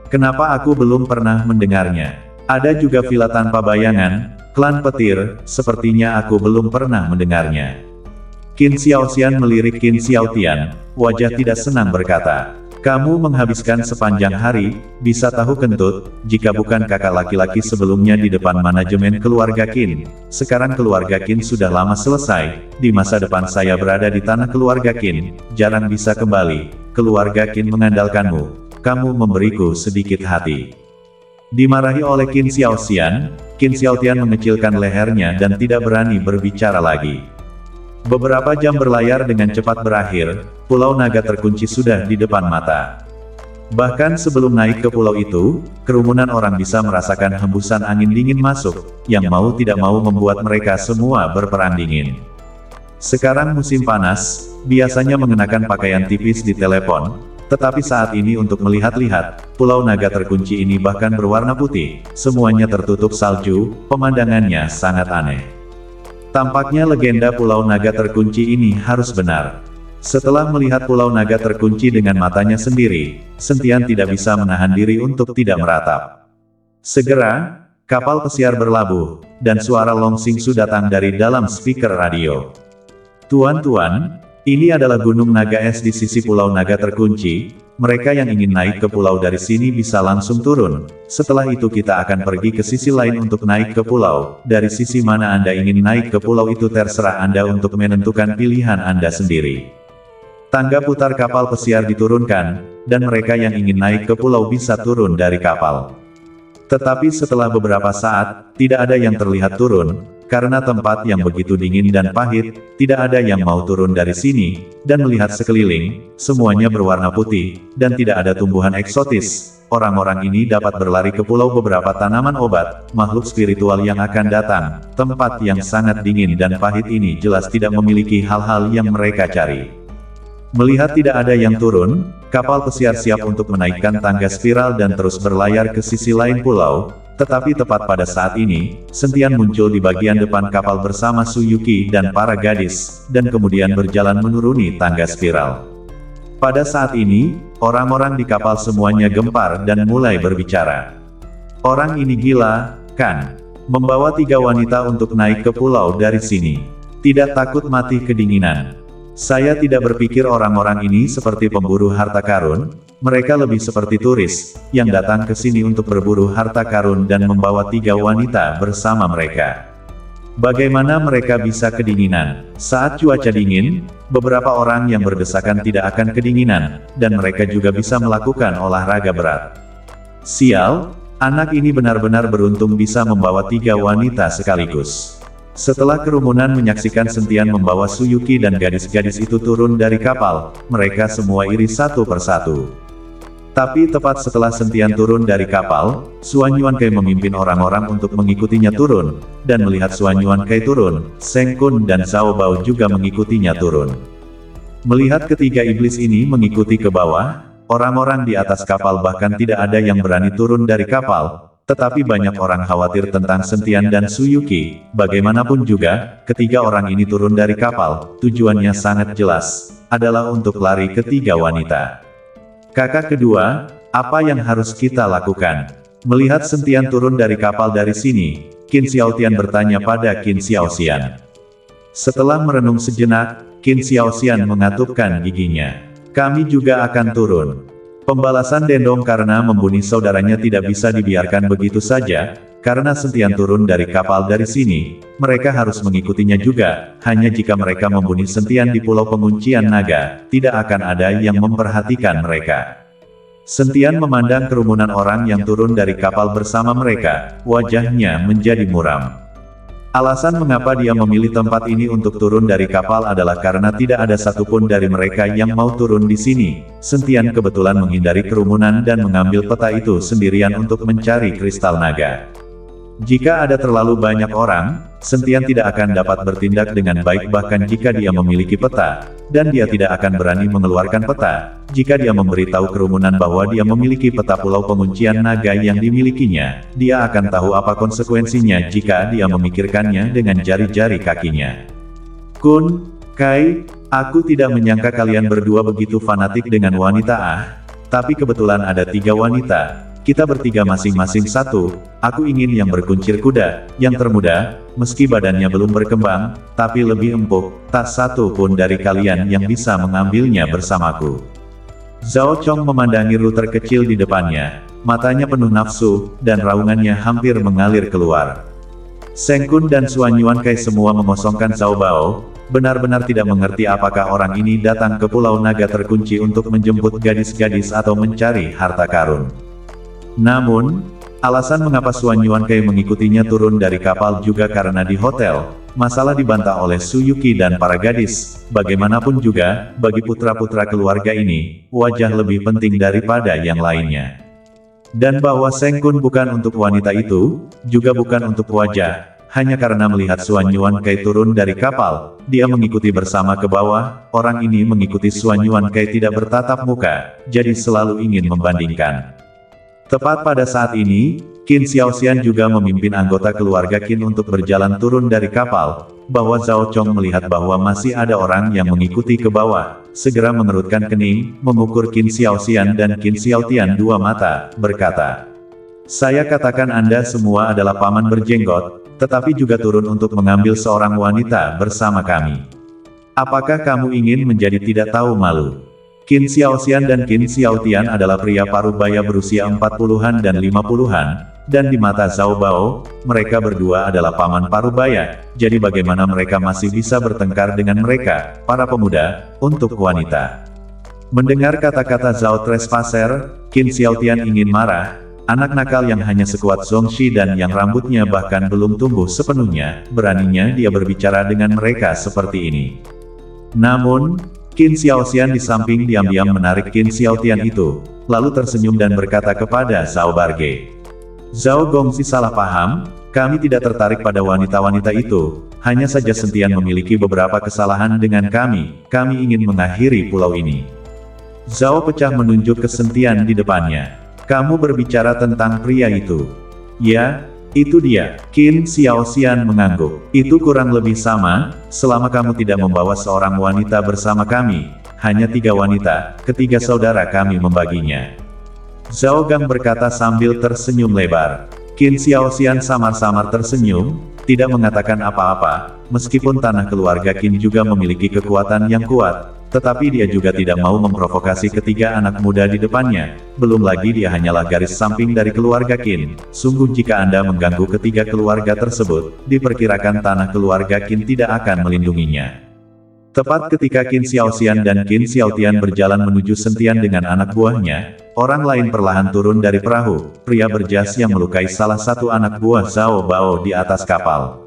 Kenapa aku belum pernah mendengarnya? Ada juga villa tanpa bayangan, klan petir, sepertinya aku belum pernah mendengarnya. Qin Xiaoxian melirik Qin Xiaoxian, wajah tidak senang berkata, kamu menghabiskan sepanjang hari, bisa tahu kentut, jika bukan kakak laki-laki sebelumnya di depan manajemen keluarga Qin. Sekarang keluarga Qin sudah lama selesai, di masa depan saya berada di tanah keluarga Qin, jarang bisa kembali, keluarga Qin mengandalkanmu, kamu memberiku sedikit hati. Dimarahi oleh Qin Xiaoxian mengecilkan lehernya dan tidak berani berbicara lagi. Beberapa jam berlayar dengan cepat berakhir, Pulau Naga terkunci sudah di depan mata. Bahkan sebelum naik ke pulau itu, kerumunan orang bisa merasakan hembusan angin dingin masuk, yang mau tidak mau membuat mereka semua berperang dingin. Sekarang musim panas, biasanya mengenakan pakaian tipis di telepon, tetapi saat ini untuk melihat-lihat, Pulau Naga terkunci ini bahkan berwarna putih, semuanya tertutup salju, pemandangannya sangat aneh. Tampaknya legenda Pulau Naga terkunci ini harus benar. Setelah melihat Pulau Naga terkunci dengan matanya sendiri, Sentian tidak bisa menahan diri untuk tidak meratap. Segera, kapal pesiar berlabuh, dan suara Long Xingsu datang dari dalam speaker radio. Tuan-tuan, ini adalah Gunung Naga Es di sisi Pulau Naga terkunci, mereka yang ingin naik ke pulau dari sini bisa langsung turun, setelah itu kita akan pergi ke sisi lain untuk naik ke pulau, dari sisi mana Anda ingin naik ke pulau itu terserah Anda untuk menentukan pilihan Anda sendiri. Tangga putar kapal pesiar diturunkan, dan mereka yang ingin naik ke pulau bisa turun dari kapal. Tetapi setelah beberapa saat, tidak ada yang terlihat turun, karena tempat yang begitu dingin dan pahit, tidak ada yang mau turun dari sini, dan melihat sekeliling, semuanya berwarna putih, dan tidak ada tumbuhan eksotis. Orang-orang ini dapat berlari ke pulau beberapa tanaman obat, makhluk spiritual yang akan datang. Tempat yang sangat dingin dan pahit ini jelas tidak memiliki hal-hal yang mereka cari. Melihat tidak ada yang turun, kapal pesiar siap untuk menaikkan tangga spiral dan terus berlayar ke sisi lain pulau. Tetapi tepat pada saat ini, Sentian muncul di bagian depan kapal bersama Suyuki dan para gadis, dan kemudian berjalan menuruni tangga spiral. Pada saat ini, orang-orang di kapal semuanya gempar dan mulai berbicara. Orang ini gila, kan? Membawa 3 wanita untuk naik ke pulau dari sini. Tidak takut mati kedinginan. Saya tidak berpikir orang-orang ini seperti pemburu harta karun, mereka lebih seperti turis, yang datang ke sini untuk berburu harta karun dan membawa 3 wanita bersama mereka. Bagaimana mereka bisa kedinginan? Saat cuaca dingin, beberapa orang yang berdesakan tidak akan kedinginan, dan mereka juga bisa melakukan olahraga berat. Sial, anak ini benar-benar beruntung bisa membawa 3 wanita sekaligus. Setelah kerumunan menyaksikan Sentian membawa Suyuki dan gadis-gadis itu turun dari kapal, mereka semua iri satu persatu. Tapi tepat setelah Sentian turun dari kapal, Xuan Yuankei memimpin orang-orang untuk mengikutinya turun, dan melihat Xuan Yuankei turun, Seng Kun dan Zhao Bao juga mengikutinya turun. Melihat ketiga iblis ini mengikuti ke bawah, orang-orang di atas kapal bahkan tidak ada yang berani turun dari kapal, tetapi banyak orang khawatir tentang Sentian dan Suyuki. Bagaimanapun juga, ketiga orang ini turun dari kapal, tujuannya sangat jelas, adalah untuk lari ke tiga wanita. Kakak kedua, apa yang harus kita lakukan? Melihat Sentian turun dari kapal dari sini, Qin Xiaotian bertanya pada Qin Xiaoxian. Setelah merenung sejenak, Qin Xiaoxian mengatupkan giginya. Kami juga akan turun. Pembalasan Dendong karena membunuh saudaranya tidak bisa dibiarkan begitu saja, karena Sentian turun dari kapal dari sini, mereka harus mengikutinya juga. Hanya jika mereka membunuh Sentian di Pulau Penguncian Naga, tidak akan ada yang memperhatikan mereka. Sentian memandang kerumunan orang yang turun dari kapal bersama mereka, wajahnya menjadi muram. Alasan mengapa dia memilih tempat ini untuk turun dari kapal adalah karena tidak ada satupun dari mereka yang mau turun di sini. Sentian kebetulan menghindari kerumunan dan mengambil peta itu sendirian untuk mencari kristal naga. Jika ada terlalu banyak orang, Sentian tidak akan dapat bertindak dengan baik bahkan jika dia memiliki peta, dan dia tidak akan berani mengeluarkan peta. Jika dia memberitahu kerumunan bahwa dia memiliki peta Pulau Penguncian Naga yang dimilikinya, dia akan tahu apa konsekuensinya jika dia memikirkannya dengan jari-jari kakinya. Kun, Kai, aku tidak menyangka kalian berdua begitu fanatik dengan wanita tapi kebetulan ada 3 wanita. Kita bertiga masing-masing satu, aku ingin yang berkuncir kuda, yang termuda, meski badannya belum berkembang, tapi lebih empuk, tak satu pun dari kalian yang bisa mengambilnya bersamaku. Zhao Chong memandangi router kecil di depannya, matanya penuh nafsu, dan raungannya hampir mengalir keluar. Seng Kun dan Xuan Yuan Kai semua mengosongkan Zhao Bao, benar-benar tidak mengerti apakah orang ini datang ke Pulau Naga terkunci untuk menjemput gadis-gadis atau mencari harta karun. Namun, alasan mengapa Xuan Yuan Kai mengikutinya turun dari kapal juga karena di hotel, masalah dibantah oleh Suyuki dan para gadis. Bagaimanapun juga, bagi putra-putra keluarga ini, wajah lebih penting daripada yang lainnya. Dan bahwa Seng Kun bukan untuk wanita itu, juga bukan untuk wajah, hanya karena melihat Xuan Yuan Kai turun dari kapal, dia mengikuti bersama ke bawah. Orang ini mengikuti Xuan Yuan Kai tidak bertatap muka, jadi selalu ingin membandingkan. Tepat pada saat ini, Qin Xiaoxian juga memimpin anggota keluarga Qin untuk berjalan turun dari kapal. Bahwa Zhao Chong melihat bahwa masih ada orang yang mengikuti ke bawah, segera mengerutkan kening, mengukur Qin Xiaoxian dan Qin Xiaotian 2 mata, berkata, "Saya katakan Anda semua adalah paman berjenggot, tetapi juga turun untuk mengambil seorang wanita bersama kami. Apakah kamu ingin menjadi tidak tahu malu?" Qin Xiaoxian dan Qin Xiaotian adalah pria parubaya berusia 40-an dan 50-an, dan di mata Zhao Bao, mereka berdua adalah paman parubaya, jadi bagaimana mereka masih bisa bertengkar dengan mereka, para pemuda, untuk wanita. Mendengar kata-kata Zhao Trespasser, Qin Xiaotian ingin marah, anak nakal yang hanya sekuat Zhongxi dan yang rambutnya bahkan belum tumbuh sepenuhnya, beraninya dia berbicara dengan mereka seperti ini. Namun, Qin Xiaoxian di samping diam-diam menarik Qin Xiaotian itu, lalu tersenyum dan berkata kepada Zhao Barge. "Zhao Gongxi salah paham, kami tidak tertarik pada wanita-wanita itu, hanya saja Sentian memiliki beberapa kesalahan dengan kami ingin mengakhiri pulau ini." Zhao pecah menunjuk ke Sentian di depannya. "Kamu berbicara tentang pria itu?" "Ya, itu dia." Qin Xiaoxian mengangguk. "Itu kurang lebih sama, selama kamu tidak membawa seorang wanita bersama kami, hanya 3 wanita, ketiga saudara kami membaginya." Zhao Gang berkata sambil tersenyum lebar. Qin Xiaoxian samar-samar tersenyum, tidak mengatakan apa-apa, meskipun tanah keluarga Qin juga memiliki kekuatan yang kuat. Tetapi dia juga tidak mau memprovokasi ketiga anak muda di depannya, belum lagi dia hanyalah garis samping dari keluarga Qin. Sungguh jika Anda mengganggu ketiga keluarga tersebut, diperkirakan tanah keluarga Qin tidak akan melindunginya. Tepat ketika Qin Xiaoxian dan Qin Xiaotian berjalan menuju Sentian dengan anak buahnya, orang lain perlahan turun dari perahu, pria berjas yang melukai salah satu anak buah Zhao Bao di atas kapal.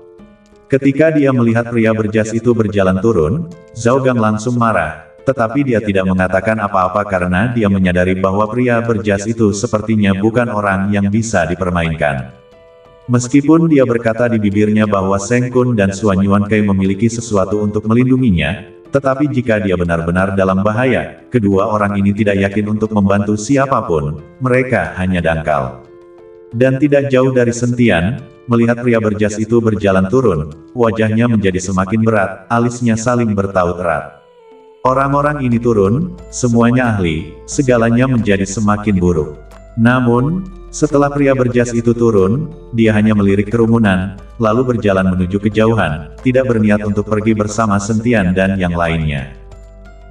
Ketika dia melihat pria berjas itu berjalan turun, Zhao Gang langsung marah, tetapi dia tidak mengatakan apa-apa karena dia menyadari bahwa pria berjas itu sepertinya bukan orang yang bisa dipermainkan. Meskipun dia berkata di bibirnya bahwa Seng Kun dan Xuan Yuan Kai memiliki sesuatu untuk melindunginya, Tetapi jika dia benar-benar dalam bahaya, kedua orang ini tidak yakin untuk membantu siapapun, mereka hanya dangkal. Dan tidak jauh dari Sentian, melihat pria berjas itu berjalan turun, wajahnya menjadi semakin berat, alisnya saling bertaut erat. Orang-orang ini turun, semuanya ahli, segalanya menjadi semakin buruk. Namun, setelah pria berjas itu turun, dia hanya melirik kerumunan, lalu berjalan menuju kejauhan, tidak berniat untuk pergi bersama Sentian dan yang lainnya.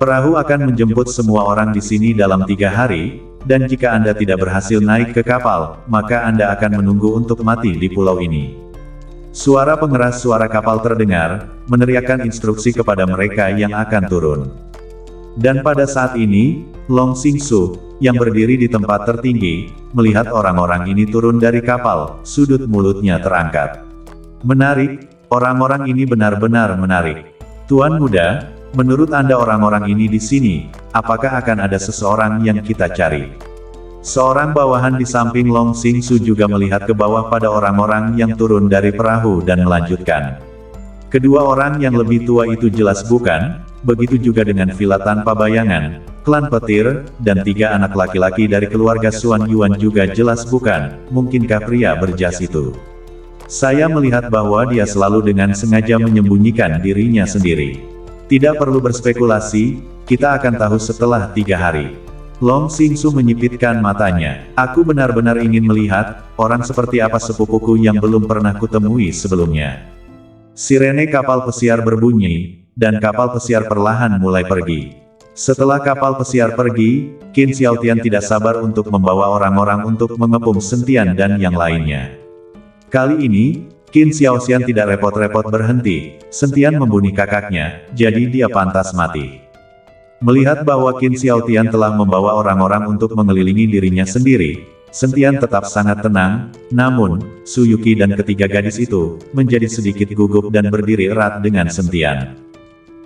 Perahu akan menjemput semua orang di sini dalam 3 hari, dan jika Anda tidak berhasil naik ke kapal, maka Anda akan menunggu untuk mati di pulau ini. Suara pengeras suara kapal terdengar, meneriakkan instruksi kepada mereka yang akan turun. Dan pada saat ini, Long Xingsu, yang berdiri di tempat tertinggi, melihat orang-orang ini turun dari kapal, sudut mulutnya terangkat. Menarik, orang-orang ini benar-benar menarik. Tuan Muda, menurut Anda orang-orang ini di sini, apakah akan ada seseorang yang kita cari? Seorang bawahan di samping Long Xingsu juga melihat ke bawah pada orang-orang yang turun dari perahu dan melanjutkan. Kedua orang yang lebih tua itu jelas bukan, begitu juga dengan villa tanpa bayangan, klan petir, dan 3 anak laki-laki dari keluarga Xuan Yuan juga jelas bukan, mungkinkah pria berjas itu? Saya melihat bahwa dia selalu dengan sengaja menyembunyikan dirinya sendiri. Tidak perlu berspekulasi, kita akan tahu setelah 3 hari. Long Xingsu menyipitkan matanya. Aku benar-benar ingin melihat, orang seperti apa sepupuku yang belum pernah kutemui sebelumnya. Sirene kapal pesiar berbunyi, dan kapal pesiar perlahan mulai pergi. Setelah kapal pesiar pergi, Qin Xiaotian tidak sabar untuk membawa orang-orang untuk mengepung Sentian dan yang lainnya. Kali ini, Qin Xiaotian tidak repot-repot berhenti, Sentian membunuh kakaknya, jadi dia pantas mati. Melihat bahwa Qin Xiaotian telah membawa orang-orang untuk mengelilingi dirinya sendiri, Sentian tetap sangat tenang, namun, Su Yuqi dan ketiga gadis itu, menjadi sedikit gugup dan berdiri erat dengan Sentian.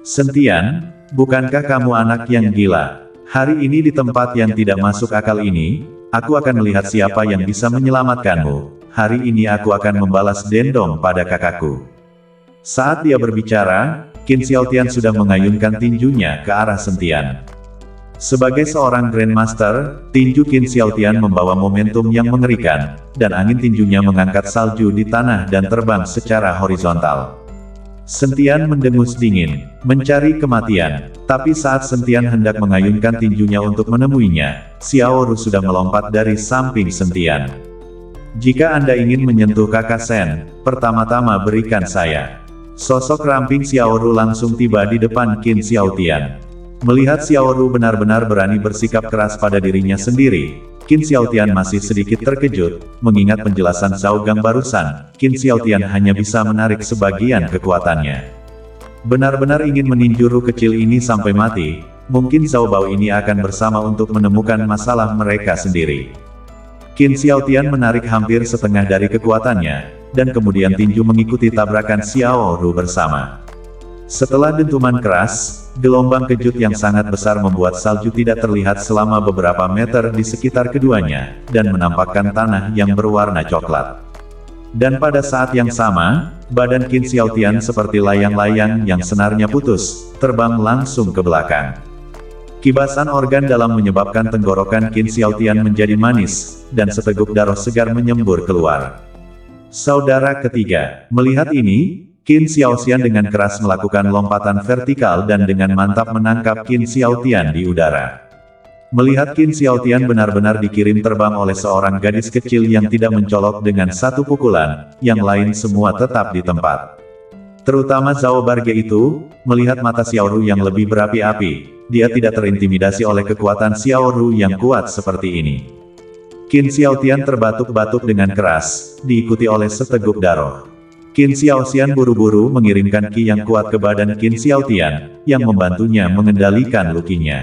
Sentian, bukankah kamu anak yang gila? Hari ini di tempat yang tidak masuk akal ini, aku akan melihat siapa yang bisa menyelamatkanmu. Hari ini aku akan membalas dendam pada kakakku. Saat dia berbicara, Qin Xiaotian sudah mengayunkan tinjunya ke arah Sentian. Sebagai seorang Grandmaster, tinju Qin Xiaotian membawa momentum yang mengerikan, dan angin tinjunya mengangkat salju di tanah dan terbang secara horizontal. Sentian mendengus dingin, mencari kematian, tapi saat Sentian hendak mengayunkan tinjunya untuk menemuinya, Xiao Ru sudah melompat dari samping Sentian. Jika Anda ingin menyentuh kakak Sen, pertama-tama berikan saya. Sosok ramping Xiao Ru langsung tiba di depan Qin Xiaotian. Melihat Xiao Ru benar-benar berani bersikap keras pada dirinya sendiri, Qin Xiaotian masih sedikit terkejut, mengingat penjelasan Zhao Gang barusan, Qin Xiaotian hanya bisa menarik sebagian kekuatannya. Benar-benar ingin meninju Ru kecil ini sampai mati, mungkin Zhao Bao ini akan bersama untuk menemukan masalah mereka sendiri. Qin Xiaotian menarik hampir setengah dari kekuatannya, dan kemudian tinju mengikuti tabrakan Xiao Ru bersama. Setelah dentuman keras, gelombang kejut yang sangat besar membuat salju tidak terlihat selama beberapa meter di sekitar keduanya, dan menampakkan tanah yang berwarna coklat. Dan pada saat yang sama, badan Qin Xiaotian seperti layang-layang yang senarnya putus, terbang langsung ke belakang. Kibasan organ dalam menyebabkan tenggorokan Qin Xiaotian menjadi manis, dan seteguk darah segar menyembur keluar. Saudara ketiga, melihat ini, Qin Xiaotian dengan keras melakukan lompatan vertikal dan dengan mantap menangkap Qin Xiaotian di udara. Melihat Qin Xiaotian benar-benar dikirim terbang oleh seorang gadis kecil yang tidak mencolok dengan satu pukulan, yang lain semua tetap di tempat. Terutama Zhao Barge itu, melihat mata Xiao Ru yang lebih berapi-api, dia tidak terintimidasi oleh kekuatan Xiao Ru yang kuat seperti ini. Qin Xiaotian terbatuk-batuk dengan keras, diikuti oleh seteguk darah. Qin Xiaotian buru-buru mengirimkan ki yang kuat ke badan Qin Xiaotian, yang membantunya mengendalikan lukinya.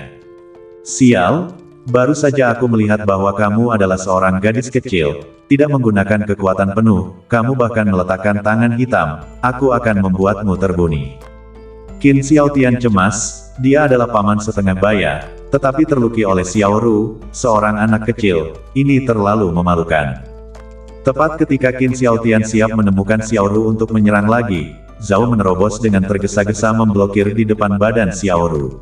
Sial, baru saja aku melihat bahwa kamu adalah seorang gadis kecil, tidak menggunakan kekuatan penuh, kamu bahkan meletakkan tangan hitam, aku akan membuatmu terbuni. Qin Xiaotian cemas, dia adalah paman setengah baya, tetapi terluki oleh Xiao Ru, seorang anak kecil, ini terlalu memalukan. Tepat ketika Qin Xiaotian siap menemukan Xiao Ru untuk menyerang lagi, Zhao menerobos dengan tergesa-gesa memblokir di depan badan Xiaoru.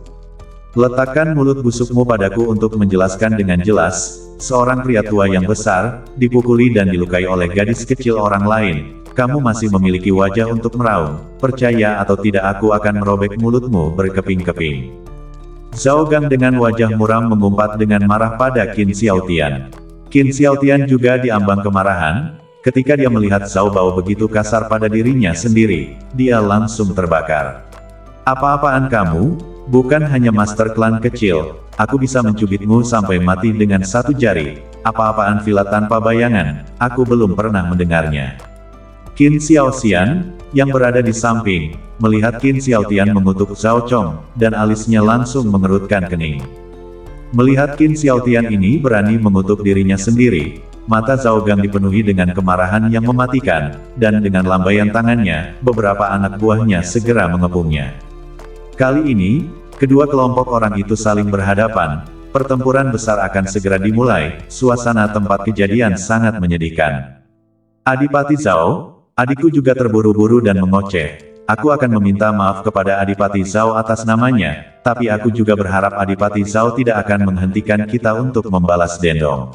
Letakkan mulut busukmu padaku untuk menjelaskan dengan jelas. Seorang pria tua yang besar, dipukuli dan dilukai oleh gadis kecil orang lain. Kamu masih memiliki wajah untuk meraung. Percaya atau tidak aku akan merobek mulutmu berkeping-keping. Zhao Gang dengan wajah muram mengumpat dengan marah pada Qin Xiaotian. Qin Xiaotian juga diambang kemarahan. Ketika dia melihat Zhao Bao begitu kasar pada dirinya sendiri, dia langsung terbakar. Apa-apaan kamu? Bukan hanya master klan kecil, aku bisa mencubitmu sampai mati dengan satu jari. Apa-apaan villa tanpa bayangan, aku belum pernah mendengarnya. Qin Xiaoxian, yang berada di samping, melihat Qin Xiaotian mengutuk Zhao Chong, dan alisnya langsung mengerutkan kening. Melihat Qin Xiaotian ini berani mengutuk dirinya sendiri, mata Zhao Gang dipenuhi dengan kemarahan yang mematikan, dan dengan lambaian tangannya, beberapa anak buahnya segera mengepungnya. Kali ini, kedua kelompok orang itu saling berhadapan, pertempuran besar akan segera dimulai, suasana tempat kejadian sangat menyedihkan. Adipati Zhao, adikku juga terburu-buru dan mengoceh. Aku akan meminta maaf kepada Adipati Zhao atas namanya, tapi aku juga berharap Adipati Zhao tidak akan menghentikan kita untuk membalas dendam.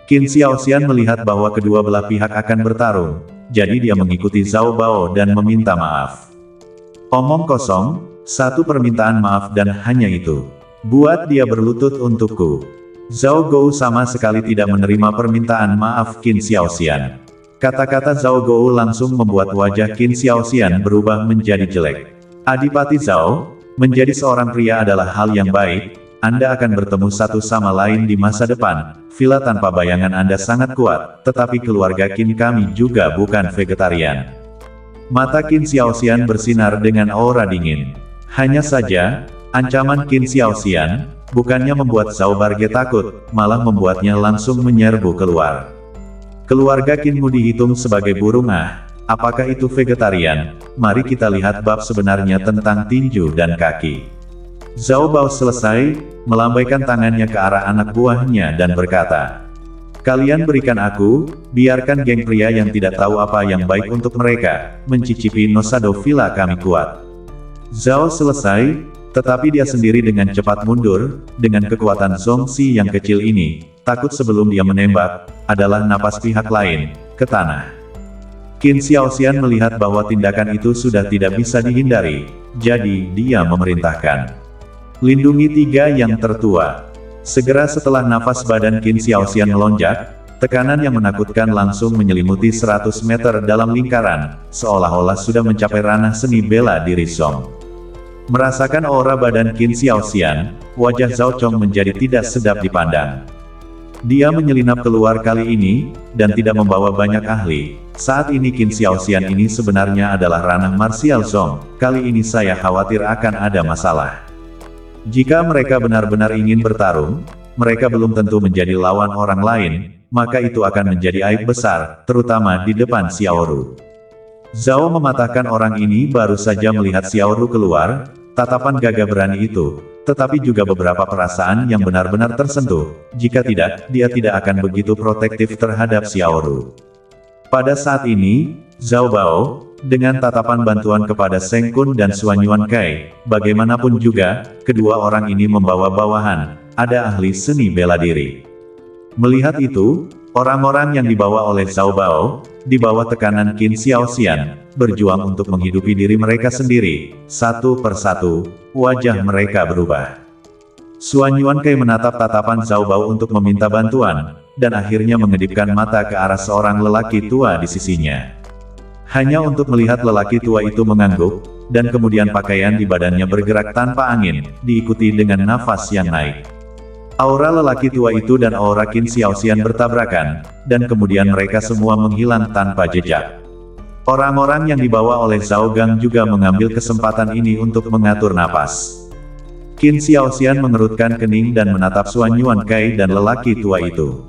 Qin Xiaoxian melihat bahwa kedua belah pihak akan bertarung, jadi dia mengikuti Zhao Bao dan meminta maaf. Omong kosong. Satu permintaan maaf dan hanya itu. Buat dia berlutut untukku. Zhao Gou sama sekali tidak menerima permintaan maaf Qin Xiaoxian. Kata-kata Zhao Gou langsung membuat wajah Qin Xiaoxian berubah menjadi jelek. Adipati Zhao, menjadi seorang pria adalah hal yang baik. Anda akan bertemu satu sama lain di masa depan. Villa tanpa bayangan Anda sangat kuat, tetapi keluarga Qin kami juga bukan vegetarian. Mata Qin Xiaoxian bersinar dengan aura dingin. Hanya saja, ancaman Qin Xiaoxian, bukannya membuat Zhao Barge takut, malah membuatnya langsung menyerbu keluar. Keluarga Qinmu dihitung sebagai burung apakah itu vegetarian? Mari kita lihat bab sebenarnya tentang tinju dan kaki. Zhao Bao selesai, melambaikan tangannya ke arah anak buahnya dan berkata, kalian berikan aku, biarkan geng pria yang tidak tahu apa yang baik untuk mereka, mencicipi Nosado Villa kami kuat. Zhao selesai, tetapi dia sendiri dengan cepat mundur, dengan kekuatan Zongxi yang kecil ini, takut sebelum dia menembak, adalah napas pihak lain, ke tanah. Qin Xiaoxian melihat bahwa tindakan itu sudah tidak bisa dihindari, jadi dia memerintahkan. Lindungi tiga yang tertua. Segera setelah nafas badan Qin Xiaoxian melonjak, tekanan yang menakutkan langsung menyelimuti 100 meter dalam lingkaran, seolah-olah sudah mencapai ranah seni bela diri Zong. Merasakan aura badan Qin Xiaoxian, wajah Zhao Chong menjadi tidak sedap dipandang. Dia menyelinap keluar kali ini, dan tidak membawa banyak ahli. Saat ini Qin Xiaoxian ini sebenarnya adalah ranah martial Zong, kali ini saya khawatir akan ada masalah. Jika mereka benar-benar ingin bertarung, mereka belum tentu menjadi lawan orang lain, maka itu akan menjadi aib besar, terutama di depan Xiaoru. Zhao mematahkan orang ini baru saja melihat Xiaoru keluar, tatapan gagah berani itu, tetapi juga beberapa perasaan yang benar-benar tersentuh, jika tidak, dia tidak akan begitu protektif terhadap Xiaoru. Pada saat ini, Zhao Bao, dengan tatapan bantuan kepada Seng Kun dan Xuan Yuan Kai, bagaimanapun juga, kedua orang ini membawa bawahan, ada ahli seni bela diri. Melihat itu, orang-orang yang dibawa oleh Zhao Bao, di bawah tekanan Qin Xiaoxian, berjuang untuk menghidupi diri mereka sendiri, satu persatu, wajah mereka berubah. Xuan Yuan Kai menatap tatapan Zhao Bao untuk meminta bantuan, dan akhirnya mengedipkan mata ke arah seorang lelaki tua di sisinya. Hanya untuk melihat lelaki tua itu mengangguk, dan kemudian pakaian di badannya bergerak tanpa angin, diikuti dengan nafas yang naik. Aura lelaki tua itu dan aura Qin Xiaoxian bertabrakan, dan kemudian mereka semua menghilang tanpa jejak. Orang-orang yang dibawa oleh Zhao Gang juga mengambil kesempatan ini untuk mengatur napas. Qin Xiaoxian mengerutkan kening dan menatap Xuan Yuan Kai dan lelaki tua itu.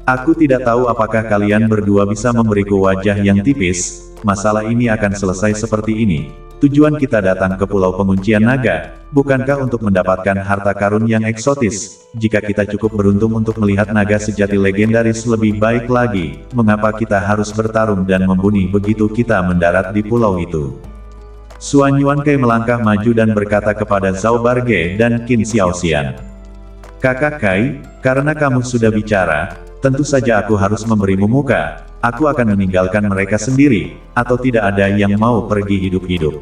Aku tidak tahu apakah kalian berdua bisa memberiku wajah yang tipis, masalah ini akan selesai seperti ini. Tujuan kita datang ke Pulau Penguncian Naga, bukankah untuk mendapatkan harta karun yang eksotis? Jika kita cukup beruntung untuk melihat naga sejati legendaris lebih baik lagi, mengapa kita harus bertarung dan membunuh begitu kita mendarat di pulau itu? Xuan Yuankei melangkah maju dan berkata kepada Zhao Barge dan Qin Xiaoxian. Kakak Kai, karena kamu sudah bicara, tentu saja aku harus memberimu muka. Aku akan meninggalkan mereka sendiri, atau tidak ada yang mau pergi hidup-hidup.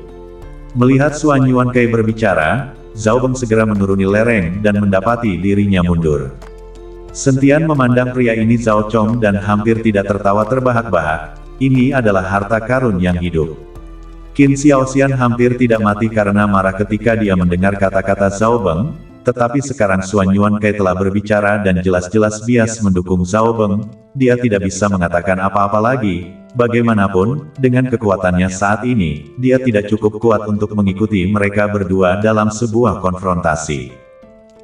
Melihat Xuan Yuankei berbicara, Zhao Beng segera menuruni lereng dan mendapati dirinya mundur. Sentian memandang pria ini Zhao Chong dan hampir tidak tertawa terbahak-bahak. Ini adalah harta karun yang hidup. Qin Xiaoxian hampir tidak mati karena marah ketika dia mendengar kata-kata Zhao Beng, tetapi sekarang Xuan Yuankei telah berbicara dan jelas-jelas bias mendukung Zhao Beng, dia tidak bisa mengatakan apa-apa lagi. Bagaimanapun, dengan kekuatannya saat ini, dia tidak cukup kuat untuk mengikuti mereka berdua dalam sebuah konfrontasi.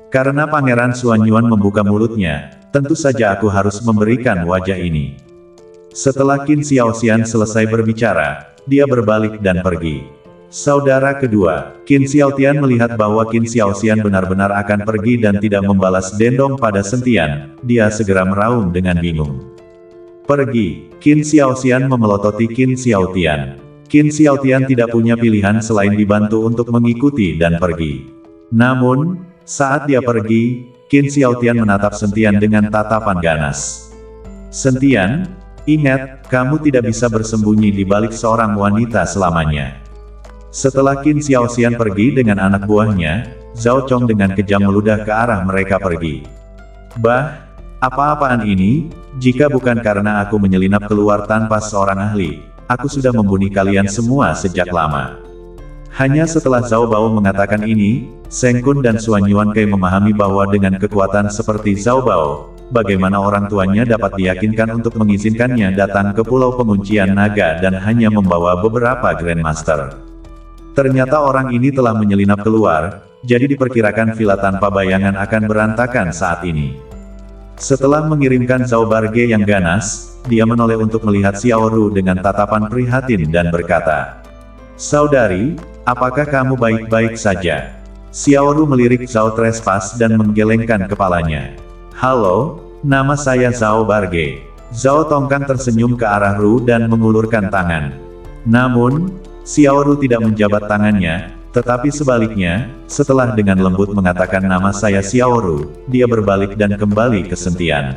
Karena Pangeran Xuan Yuan membuka mulutnya, tentu saja aku harus memberikan wajah ini. Setelah Qin Xiaoxian selesai berbicara, dia berbalik dan pergi. Saudara kedua, Qin Xiaotian melihat bahwa Qin Xiaoxian benar-benar akan pergi dan tidak membalas dendong pada Sentian, dia segera meraung dengan bingung. Pergi, Qin Xiaoxian memelototi Qin Xiaotian. Qin Xiaotian tidak punya pilihan selain dibantu untuk mengikuti dan pergi. Namun, saat dia pergi, Qin Xiaotian menatap Sentian dengan tatapan ganas. Sentian, ingat, kamu tidak bisa bersembunyi di balik seorang wanita selamanya. Setelah Qin Xiaoxian pergi dengan anak buahnya, Zhao Chong dengan kejam meludah ke arah mereka pergi. Bah, apa-apaan ini? Jika bukan karena aku menyelinap keluar tanpa seorang ahli, aku sudah membunuh kalian semua sejak lama. Hanya setelah Zhao Bao mengatakan ini, Seng Kun dan Xuan Yuankei memahami bahwa dengan kekuatan seperti Zhao Bao, bagaimana orang tuanya dapat diyakinkan untuk mengizinkannya datang ke Pulau Penguncian Naga dan hanya membawa beberapa Grandmaster. Ternyata orang ini telah menyelinap keluar, jadi diperkirakan villa tanpa bayangan akan berantakan saat ini. Setelah mengirimkan Zhao Barge yang ganas, dia menoleh untuk melihat Xiao Ru dengan tatapan prihatin dan berkata, "Saudari, apakah kamu baik-baik saja?" Xiao Ru melirik Zhao Trespass dan menggelengkan kepalanya. "Halo, nama saya Zhao Barge." Zhao Tongkang tersenyum ke arah Ru dan mengulurkan tangan. Namun, Xiao Ru tidak menjabat tangannya, tetapi sebaliknya, setelah dengan lembut mengatakan nama saya Xiao Ru, dia berbalik dan kembali ke Sentian.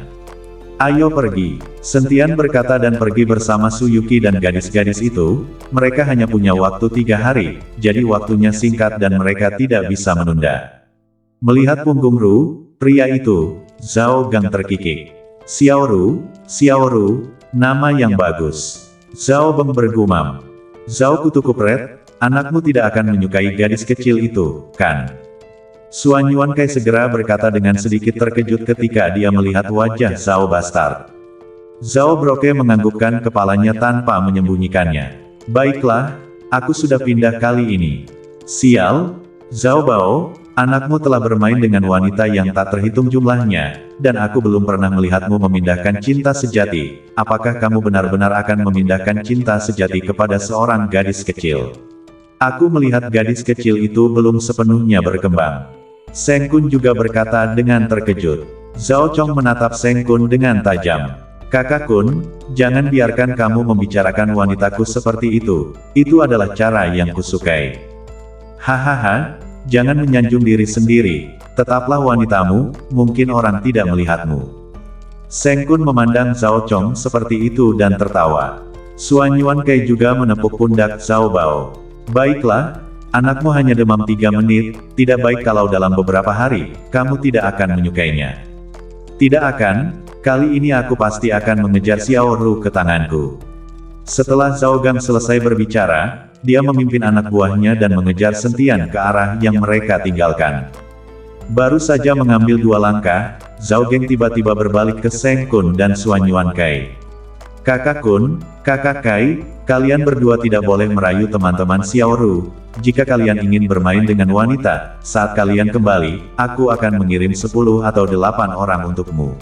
"Ayo pergi." Sentian berkata dan pergi bersama Su Yuki dan gadis-gadis itu. Mereka hanya punya waktu 3 hari, jadi waktunya singkat dan mereka tidak bisa menunda. Melihat punggung Ru, pria itu, Zhao Gang terkikik. Xiao Ru, nama yang bagus." Zhao Beng bergumam. "Zhao Kutu Kupret, anakmu tidak akan menyukai gadis kecil itu, kan?" Xuan Yuankei segera berkata dengan sedikit terkejut ketika dia melihat wajah Zhao Bastard. Zhao Broke menganggukkan kepalanya tanpa menyembunyikannya. "Baiklah, aku sudah pindah kali ini." "Sial, Zhao Bao, anakmu telah bermain dengan wanita yang tak terhitung jumlahnya, dan aku belum pernah melihatmu memindahkan cinta sejati. Apakah kamu benar-benar akan memindahkan cinta sejati kepada seorang gadis kecil?" "Aku melihat gadis kecil itu belum sepenuhnya berkembang." Seng Kun juga berkata dengan terkejut. Zhao Chong menatap Seng Kun dengan tajam. "Kakak Kun, jangan biarkan kamu membicarakan wanitaku seperti itu. Itu adalah cara yang kusukai." "Hahaha, jangan menyanjung diri sendiri. Tetaplah wanitamu, mungkin orang tidak melihatmu." Seng Kun memandang Zhao Chong seperti itu dan tertawa. Xuan Yuankei juga menepuk pundak Zhao Bao. "Baiklah, anakmu hanya demam 3 menit, tidak baik kalau dalam beberapa hari, kamu tidak akan menyukainya." "Tidak akan, kali ini aku pasti akan mengejar Xiao Ru ke tanganku." Setelah Zhao Gang selesai berbicara, dia memimpin anak buahnya dan mengejar Sentian ke arah yang mereka tinggalkan. Baru saja mengambil 2 langkah, Zhao Geng tiba-tiba berbalik ke Seng Kun dan Xuan Yuankei. "Kakak Kun, Kakak Kai, kalian berdua tidak boleh merayu teman-teman Xiao Ru. Jika kalian ingin bermain dengan wanita, saat kalian kembali, aku akan mengirim 10 atau 8 orang untukmu.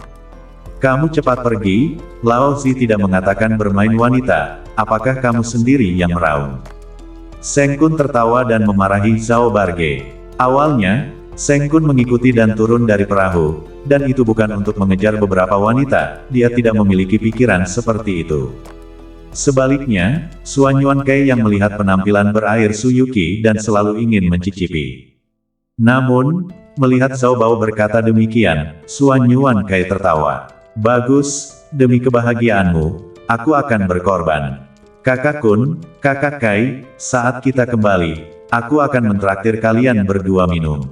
Kamu cepat pergi." "Lao Zi tidak mengatakan bermain wanita, apakah kamu sendiri yang meraung?" Seng Kun tertawa dan memarahi Zhao Barge. Awalnya, Seng Kun mengikuti dan turun dari perahu, dan itu bukan untuk mengejar beberapa wanita, dia tidak memiliki pikiran seperti itu. Sebaliknya, Xuan Yuankei yang melihat penampilan berair Su Yuqi dan selalu ingin mencicipi. Namun, melihat Zhao Bao berkata demikian, Xuan Yuankei tertawa. Bagus, demi kebahagiaanmu, aku akan berkorban. Kakak Kun, Kakak Kai, saat kita kembali, aku akan mentraktir kalian berdua minum.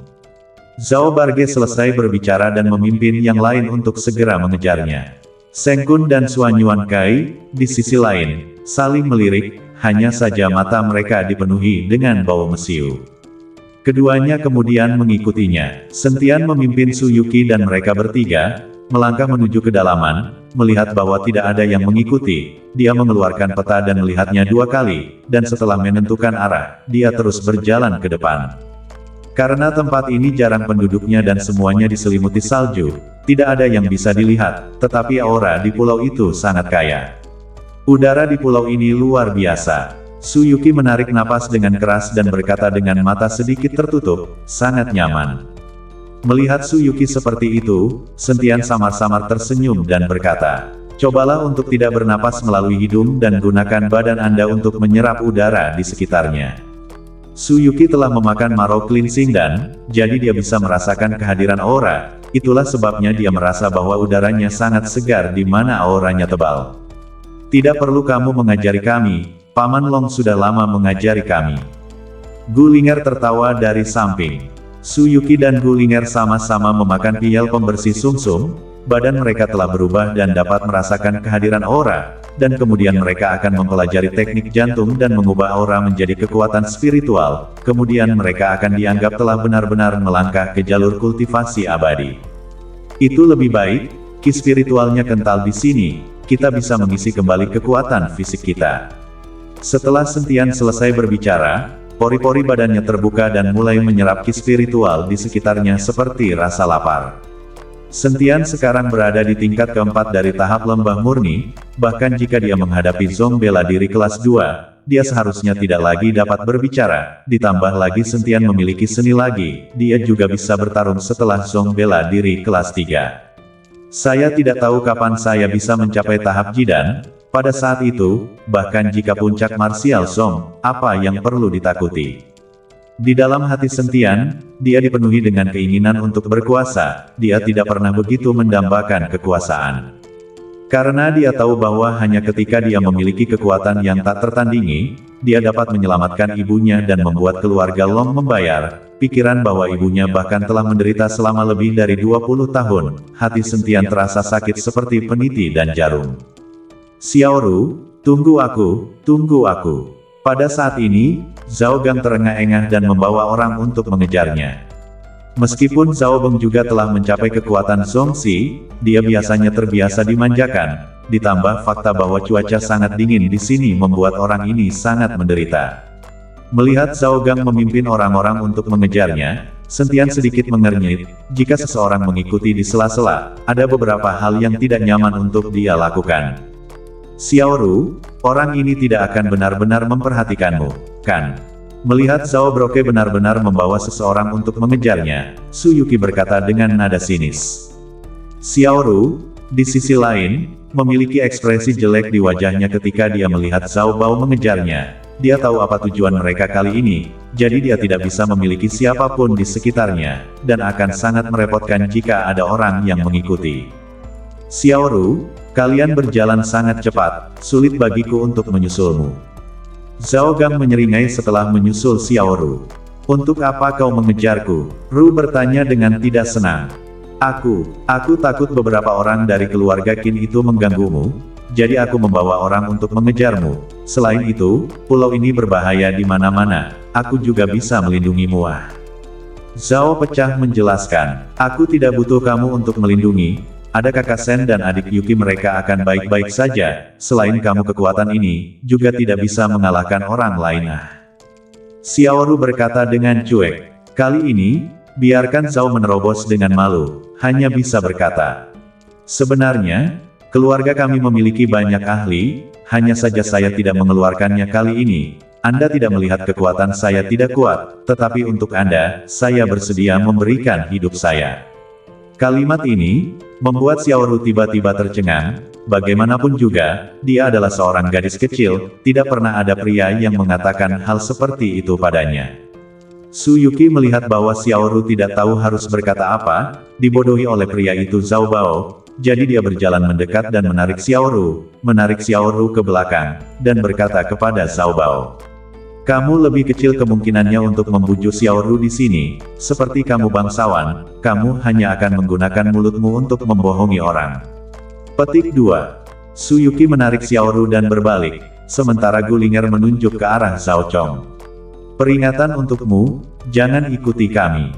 Zhao Barge selesai berbicara dan memimpin yang lain untuk segera mengejarnya. Seng Kun dan Xuan Yuankei, di sisi lain, saling melirik, hanya saja mata mereka dipenuhi dengan bau mesiu. Keduanya kemudian mengikutinya. Sentian memimpin Su Yuqi dan mereka bertiga, melangkah menuju kedalaman, melihat bahwa tidak ada yang mengikuti, dia mengeluarkan peta dan melihatnya 2 kali, dan setelah menentukan arah, dia terus berjalan ke depan. Karena tempat ini jarang penduduknya dan semuanya diselimuti salju, tidak ada yang bisa dilihat, tetapi aura di pulau itu sangat kaya. Udara di pulau ini luar biasa. Su Yuqi menarik napas dengan keras dan berkata dengan mata sedikit tertutup, sangat nyaman. Melihat Su Yuqi seperti itu, Sentian samar-samar tersenyum dan berkata, cobalah untuk tidak bernapas melalui hidung dan gunakan badan Anda untuk menyerap udara di sekitarnya. Su Yuqi telah memakan marrow cleansing dan, jadi dia bisa merasakan kehadiran aura, itulah sebabnya dia merasa bahwa udaranya sangat segar di mana auranya tebal. Tidak perlu kamu mengajari kami, Paman Long sudah lama mengajari kami. Gulinger tertawa dari samping. Su Yuqi dan Gulinger sama-sama memakan piyal pembersih sumsum, badan mereka telah berubah dan dapat merasakan kehadiran aura, dan kemudian mereka akan mempelajari teknik jantung dan mengubah aura menjadi kekuatan spiritual, kemudian mereka akan dianggap telah benar-benar melangkah ke jalur kultivasi abadi. Itu lebih baik, ki spiritualnya kental di sini, kita bisa mengisi kembali kekuatan fisik kita. Setelah Sentian selesai berbicara, pori-pori badannya terbuka dan mulai menyerap ki spiritual di sekitarnya seperti rasa lapar. Sentian sekarang berada di tingkat keempat dari tahap lembah murni, bahkan jika dia menghadapi Zong bela diri kelas 2, dia seharusnya tidak lagi dapat berbicara, ditambah lagi Sentian memiliki seni lagi, dia juga bisa bertarung setelah Zong bela diri kelas 3. Saya tidak tahu kapan saya bisa mencapai tahap Jidan, pada saat itu, bahkan jika puncak martial Zong, apa yang perlu ditakuti? Di dalam hati Sentian, dia dipenuhi dengan keinginan untuk berkuasa, dia tidak pernah begitu mendambakan kekuasaan. Karena dia tahu bahwa hanya ketika dia memiliki kekuatan yang tak tertandingi, dia dapat menyelamatkan ibunya dan membuat keluarga Long membayar, pikiran bahwa ibunya bahkan telah menderita selama lebih dari 20 tahun, hati Sentian terasa sakit seperti peniti dan jarum. Xiaoru, tunggu aku, tunggu aku. Pada saat ini, Zhao Gang terengah-engah dan membawa orang untuk mengejarnya. Meskipun Zhao Beng juga telah mencapai kekuatan Zongxi, dia biasanya terbiasa dimanjakan, ditambah fakta bahwa cuaca sangat dingin di sini membuat orang ini sangat menderita. Melihat Zhao Gang memimpin orang-orang untuk mengejarnya, Sentian sedikit mengernyit, jika seseorang mengikuti di sela-sela, ada beberapa hal yang tidak nyaman untuk dia lakukan. Xiaoru, orang ini tidak akan benar-benar memperhatikanmu, kan? Melihat Zhao Broke benar-benar membawa seseorang untuk mengejarnya, Su Yuqi berkata dengan nada sinis. Xiaoru, di sisi lain, memiliki ekspresi jelek di wajahnya ketika dia melihat Zhao Bao mengejarnya. Dia tahu apa tujuan mereka kali ini, jadi dia tidak bisa memiliki siapapun di sekitarnya, dan akan sangat merepotkan jika ada orang yang mengikuti. Xiaoru, kalian berjalan sangat cepat, sulit bagiku untuk menyusulmu. Zhao Gang menyeringai setelah menyusul Xiaoru. Untuk apa kau mengejarku? Ru bertanya dengan tidak senang. Aku takut beberapa orang dari keluarga Qin itu mengganggumu, jadi aku membawa orang untuk mengejarmu. Selain itu, pulau ini berbahaya di mana-mana, aku juga bisa melindungimu. Zhao pecah menjelaskan, aku tidak butuh kamu untuk melindungi. Ada kakak Sen dan adik Yuki, mereka akan baik-baik saja, selain kamu kekuatan ini, juga tidak bisa mengalahkan orang lain. Xiaoru berkata dengan cuek. Kali ini, biarkan Zhao menerobos dengan malu, hanya bisa berkata. Sebenarnya, keluarga kami memiliki banyak ahli, hanya saja saya tidak mengeluarkannya kali ini. Anda tidak melihat kekuatan saya tidak kuat, tetapi untuk Anda, saya bersedia memberikan hidup saya. Kalimat ini membuat Xiaoru tiba-tiba tercengang, bagaimanapun juga, dia adalah seorang gadis kecil, tidak pernah ada pria yang mengatakan hal seperti itu padanya. Su Yuqi melihat bahwa Xiaoru tidak tahu harus berkata apa, dibodohi oleh pria itu Zhao Bao, jadi dia berjalan mendekat dan menarik Xiaoru ke belakang, dan berkata kepada Zhao Bao. Kamu lebih kecil kemungkinannya untuk membujuk Xiaoru di sini, seperti kamu bangsawan, kamu hanya akan menggunakan mulutmu untuk membohongi orang. Petik 2. Su Yuqi menarik Xiaoru dan berbalik, sementara Gulinger menunjuk ke arah Zhao Chong. Peringatan untukmu, jangan ikuti kami.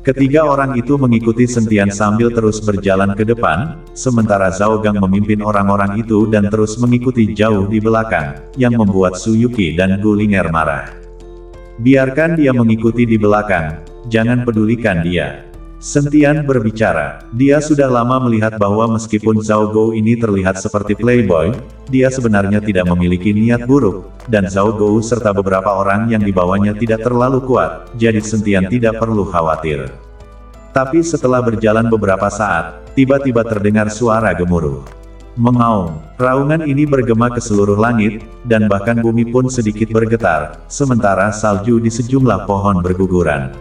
Ketiga orang itu mengikuti Sentian sambil terus berjalan ke depan, sementara Zhao Gang memimpin orang-orang itu dan terus mengikuti jauh di belakang, yang membuat Su Yuqi dan Gulinger marah. Biarkan dia mengikuti di belakang, jangan pedulikan dia. Sentian berbicara, dia sudah lama melihat bahwa meskipun Zhao Gou ini terlihat seperti playboy, dia sebenarnya tidak memiliki niat buruk, dan Zhao Gou serta beberapa orang yang dibawanya tidak terlalu kuat, jadi Sentian tidak perlu khawatir. Tapi setelah berjalan beberapa saat, tiba-tiba terdengar suara gemuruh. Mengaum, raungan ini bergema ke seluruh langit, dan bahkan bumi pun sedikit bergetar, sementara salju di sejumlah pohon berguguran.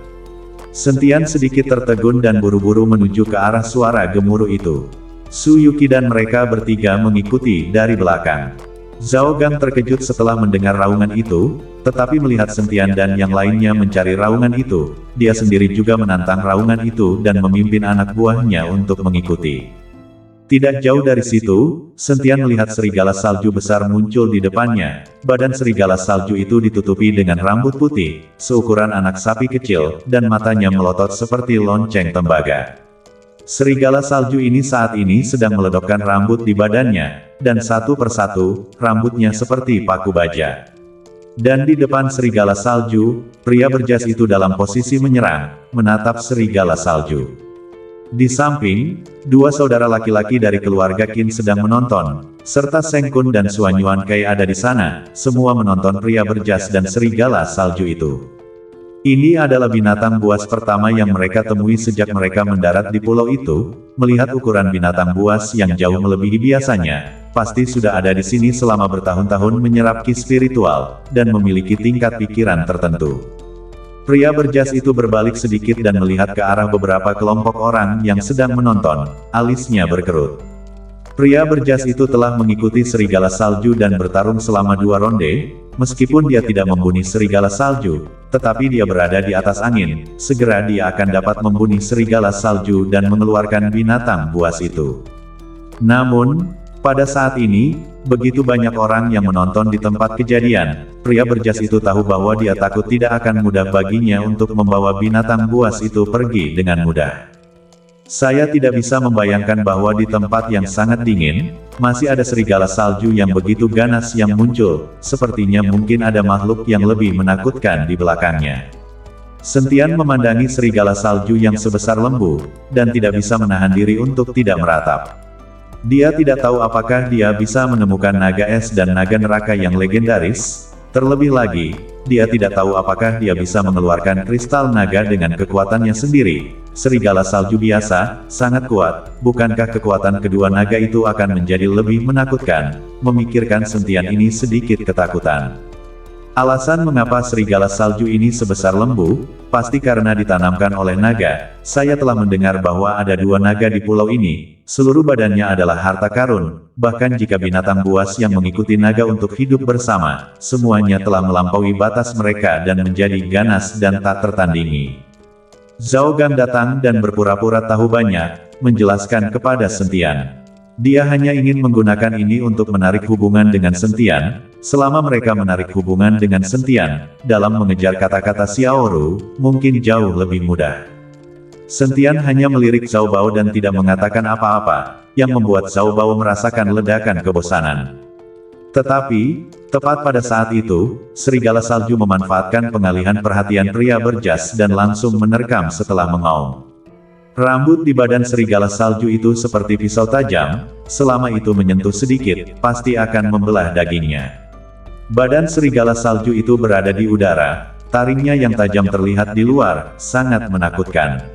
Sentian sedikit tertegun dan buru-buru menuju ke arah suara gemuruh itu. Su Yuqi dan mereka bertiga mengikuti dari belakang. Zhao Gang terkejut setelah mendengar raungan itu, tetapi melihat Sentian dan yang lainnya mencari raungan itu, dia sendiri juga menantang raungan itu dan memimpin anak buahnya untuk mengikuti. Tidak jauh dari situ, Sentian melihat serigala salju besar muncul di depannya. Badan serigala salju itu ditutupi dengan rambut putih, seukuran anak sapi kecil, dan matanya melotot seperti lonceng tembaga. Serigala salju ini saat ini sedang meledokkan rambut di badannya, dan satu persatu, rambutnya seperti paku baja. Dan di depan serigala salju, pria berjas itu dalam posisi menyerang, menatap serigala salju. Di samping, dua saudara laki-laki dari keluarga Qin sedang menonton, serta Seng Kun dan Suan Yuan Kai ada di sana, semua menonton pria berjas dan serigala salju itu. Ini adalah binatang buas pertama yang mereka temui sejak mereka mendarat di pulau itu. Melihat ukuran binatang buas yang jauh melebihi biasanya, pasti sudah ada di sini selama bertahun-tahun menyerap ki spiritual, dan memiliki tingkat pikiran tertentu. Pria berjas itu berbalik sedikit dan melihat ke arah beberapa kelompok orang yang sedang menonton, alisnya berkerut. Pria berjas itu telah mengikuti serigala salju dan bertarung selama 2 ronde, meskipun dia tidak membunuh serigala salju, tetapi dia berada di atas angin, segera dia akan dapat membunuh serigala salju dan mengeluarkan binatang buas itu. Namun, pada saat ini, begitu banyak orang yang menonton di tempat kejadian, pria berjas itu tahu bahwa dia takut tidak akan mudah baginya untuk membawa binatang buas itu pergi dengan mudah. Saya tidak bisa membayangkan bahwa di tempat yang sangat dingin, masih ada serigala salju yang begitu ganas yang muncul, sepertinya mungkin ada makhluk yang lebih menakutkan di belakangnya. Sentian memandangi serigala salju yang sebesar lembu, dan tidak bisa menahan diri untuk tidak meratap. Dia tidak tahu apakah dia bisa menemukan naga es dan naga neraka yang legendaris. Terlebih lagi, dia tidak tahu apakah dia bisa mengeluarkan kristal naga dengan kekuatannya sendiri. Serigala salju biasa, sangat kuat, bukankah kekuatan kedua naga itu akan menjadi lebih menakutkan? Memikirkan Sentian ini sedikit ketakutan. Alasan mengapa serigala salju ini sebesar lembu, pasti karena ditanamkan oleh naga. Saya telah mendengar bahwa ada 2 naga di pulau ini, seluruh badannya adalah harta karun, bahkan jika binatang buas yang mengikuti naga untuk hidup bersama, semuanya telah melampaui batas mereka dan menjadi ganas dan tak tertandingi. Zhao Gang datang dan berpura-pura tahu banyak, menjelaskan kepada Sentian. Dia hanya ingin menggunakan ini untuk menarik hubungan dengan Sentian. Selama mereka menarik hubungan dengan Sentian, dalam mengejar kata-kata Xiaoru, mungkin jauh lebih mudah. Sentian hanya melirik Zhao Bao dan tidak mengatakan apa-apa, yang membuat Zhao Bao merasakan ledakan kebosanan. Tetapi, tepat pada saat itu, serigala salju memanfaatkan pengalihan perhatian pria berjas dan langsung menerkam setelah mengaum. Rambut di badan serigala salju itu seperti pisau tajam, selama itu menyentuh sedikit, pasti akan membelah dagingnya. Badan serigala salju itu berada di udara, taringnya yang tajam terlihat di luar, sangat menakutkan.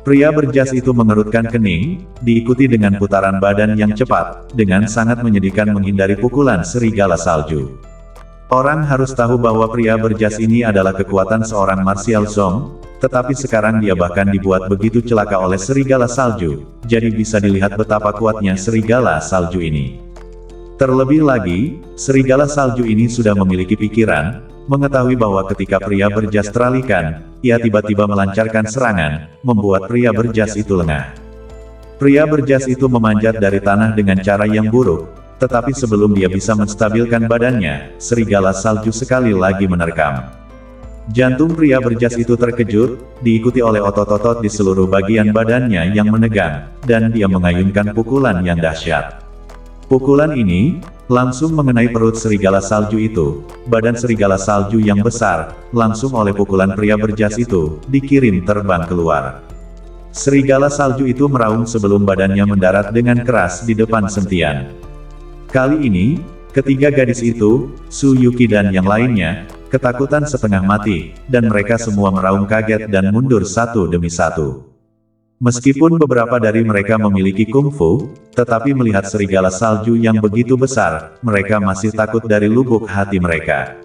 Pria berjas itu mengerutkan kening, diikuti dengan putaran badan yang cepat, dengan sangat menyedihkan menghindari pukulan serigala salju. Orang harus tahu bahwa pria berjas ini adalah kekuatan seorang martial zong, tetapi sekarang dia bahkan dibuat begitu celaka oleh serigala salju, jadi bisa dilihat betapa kuatnya serigala salju ini. Terlebih lagi, serigala salju ini sudah memiliki pikiran, mengetahui bahwa ketika pria berjas teralihkan, ia tiba-tiba melancarkan serangan, membuat pria berjas itu lengah. Pria berjas itu memanjat dari tanah dengan cara yang buruk, tetapi sebelum dia bisa menstabilkan badannya, serigala salju sekali lagi menerkam. Jantung pria berjas itu terkejut, diikuti oleh otot-otot di seluruh bagian badannya yang menegang, dan dia mengayunkan pukulan yang dahsyat. Pukulan ini langsung mengenai perut serigala salju itu. Badan serigala salju yang besar, langsung oleh pukulan pria berjas itu, dikirim terbang keluar. Serigala salju itu meraung sebelum badannya mendarat dengan keras di depan Sentian. Kali ini, ketiga gadis itu, Su Yuki dan yang lainnya, ketakutan setengah mati, dan mereka semua meraung kaget dan mundur satu demi satu. Meskipun beberapa dari mereka memiliki kungfu, tetapi melihat serigala salju yang begitu besar, mereka masih takut dari lubuk hati mereka.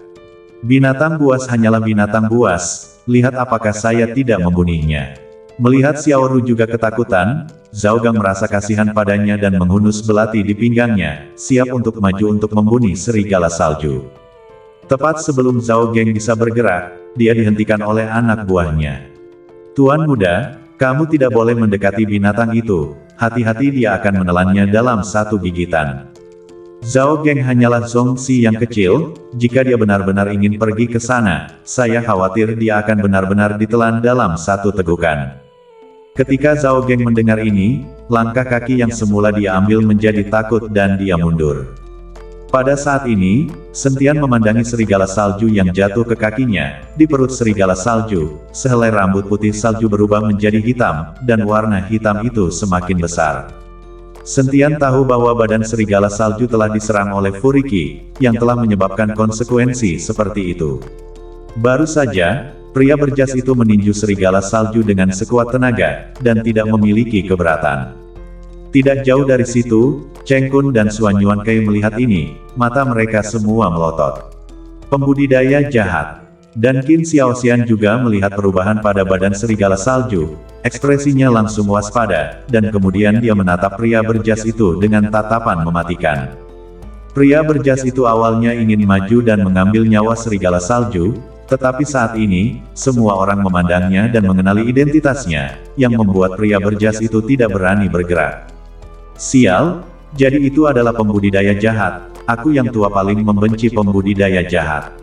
Binatang buas hanyalah binatang buas, lihat apakah saya tidak membunuhnya. Melihat Xiao Ru juga ketakutan, Zhao Gang merasa kasihan padanya dan menghunus belati di pinggangnya, siap untuk maju untuk membunuh serigala salju. Tepat sebelum Zhao Gang bisa bergerak, dia dihentikan oleh anak buahnya. Tuan muda, kamu tidak boleh mendekati binatang itu, hati-hati dia akan menelannya dalam satu gigitan. Zhao Gang hanyalah Zongxi yang kecil, jika dia benar-benar ingin pergi ke sana, saya khawatir dia akan benar-benar ditelan dalam satu tegukan. Ketika Zhao Gang mendengar ini, langkah kaki yang semula dia ambil menjadi takut dan dia mundur. Pada saat ini, Sentian memandangi serigala salju yang jatuh ke kakinya. Di perut serigala salju, sehelai rambut putih salju berubah menjadi hitam, dan warna hitam itu semakin besar. Sentian tahu bahwa badan serigala salju telah diserang oleh Furiki, yang telah menyebabkan konsekuensi seperti itu. Baru saja, pria berjas itu meninju serigala salju dengan sekuat tenaga, dan tidak memiliki keberatan. Tidak jauh dari situ, Cheng Kun dan Xuan Yuankei melihat ini, mata mereka semua melotot. Pembudidaya jahat. Dan Qin Xiaoxian juga melihat perubahan pada badan serigala salju, ekspresinya langsung waspada, dan kemudian dia menatap pria berjas itu dengan tatapan mematikan. Pria berjas itu awalnya ingin maju dan mengambil nyawa serigala salju, tetapi saat ini, semua orang memandangnya dan mengenali identitasnya, yang membuat pria berjas itu tidak berani bergerak. Sial, jadi itu adalah pembudidaya jahat, aku yang tua paling membenci pembudidaya jahat.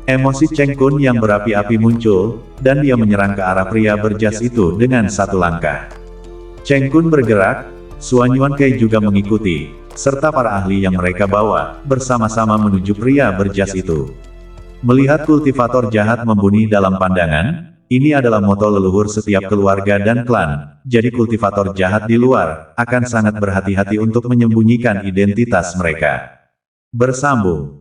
Emosi Cheng Kun yang berapi-api muncul, dan dia menyerang ke arah pria berjas itu dengan satu langkah. Cheng Kun bergerak, Xuan Yuankei juga mengikuti, serta para ahli yang mereka bawa, bersama-sama menuju pria berjas itu. Melihat kultivator jahat membunuh dalam pandangan, ini adalah moto leluhur setiap keluarga dan klan, jadi kultivator jahat di luar, akan sangat berhati-hati untuk menyembunyikan identitas mereka. Bersambung.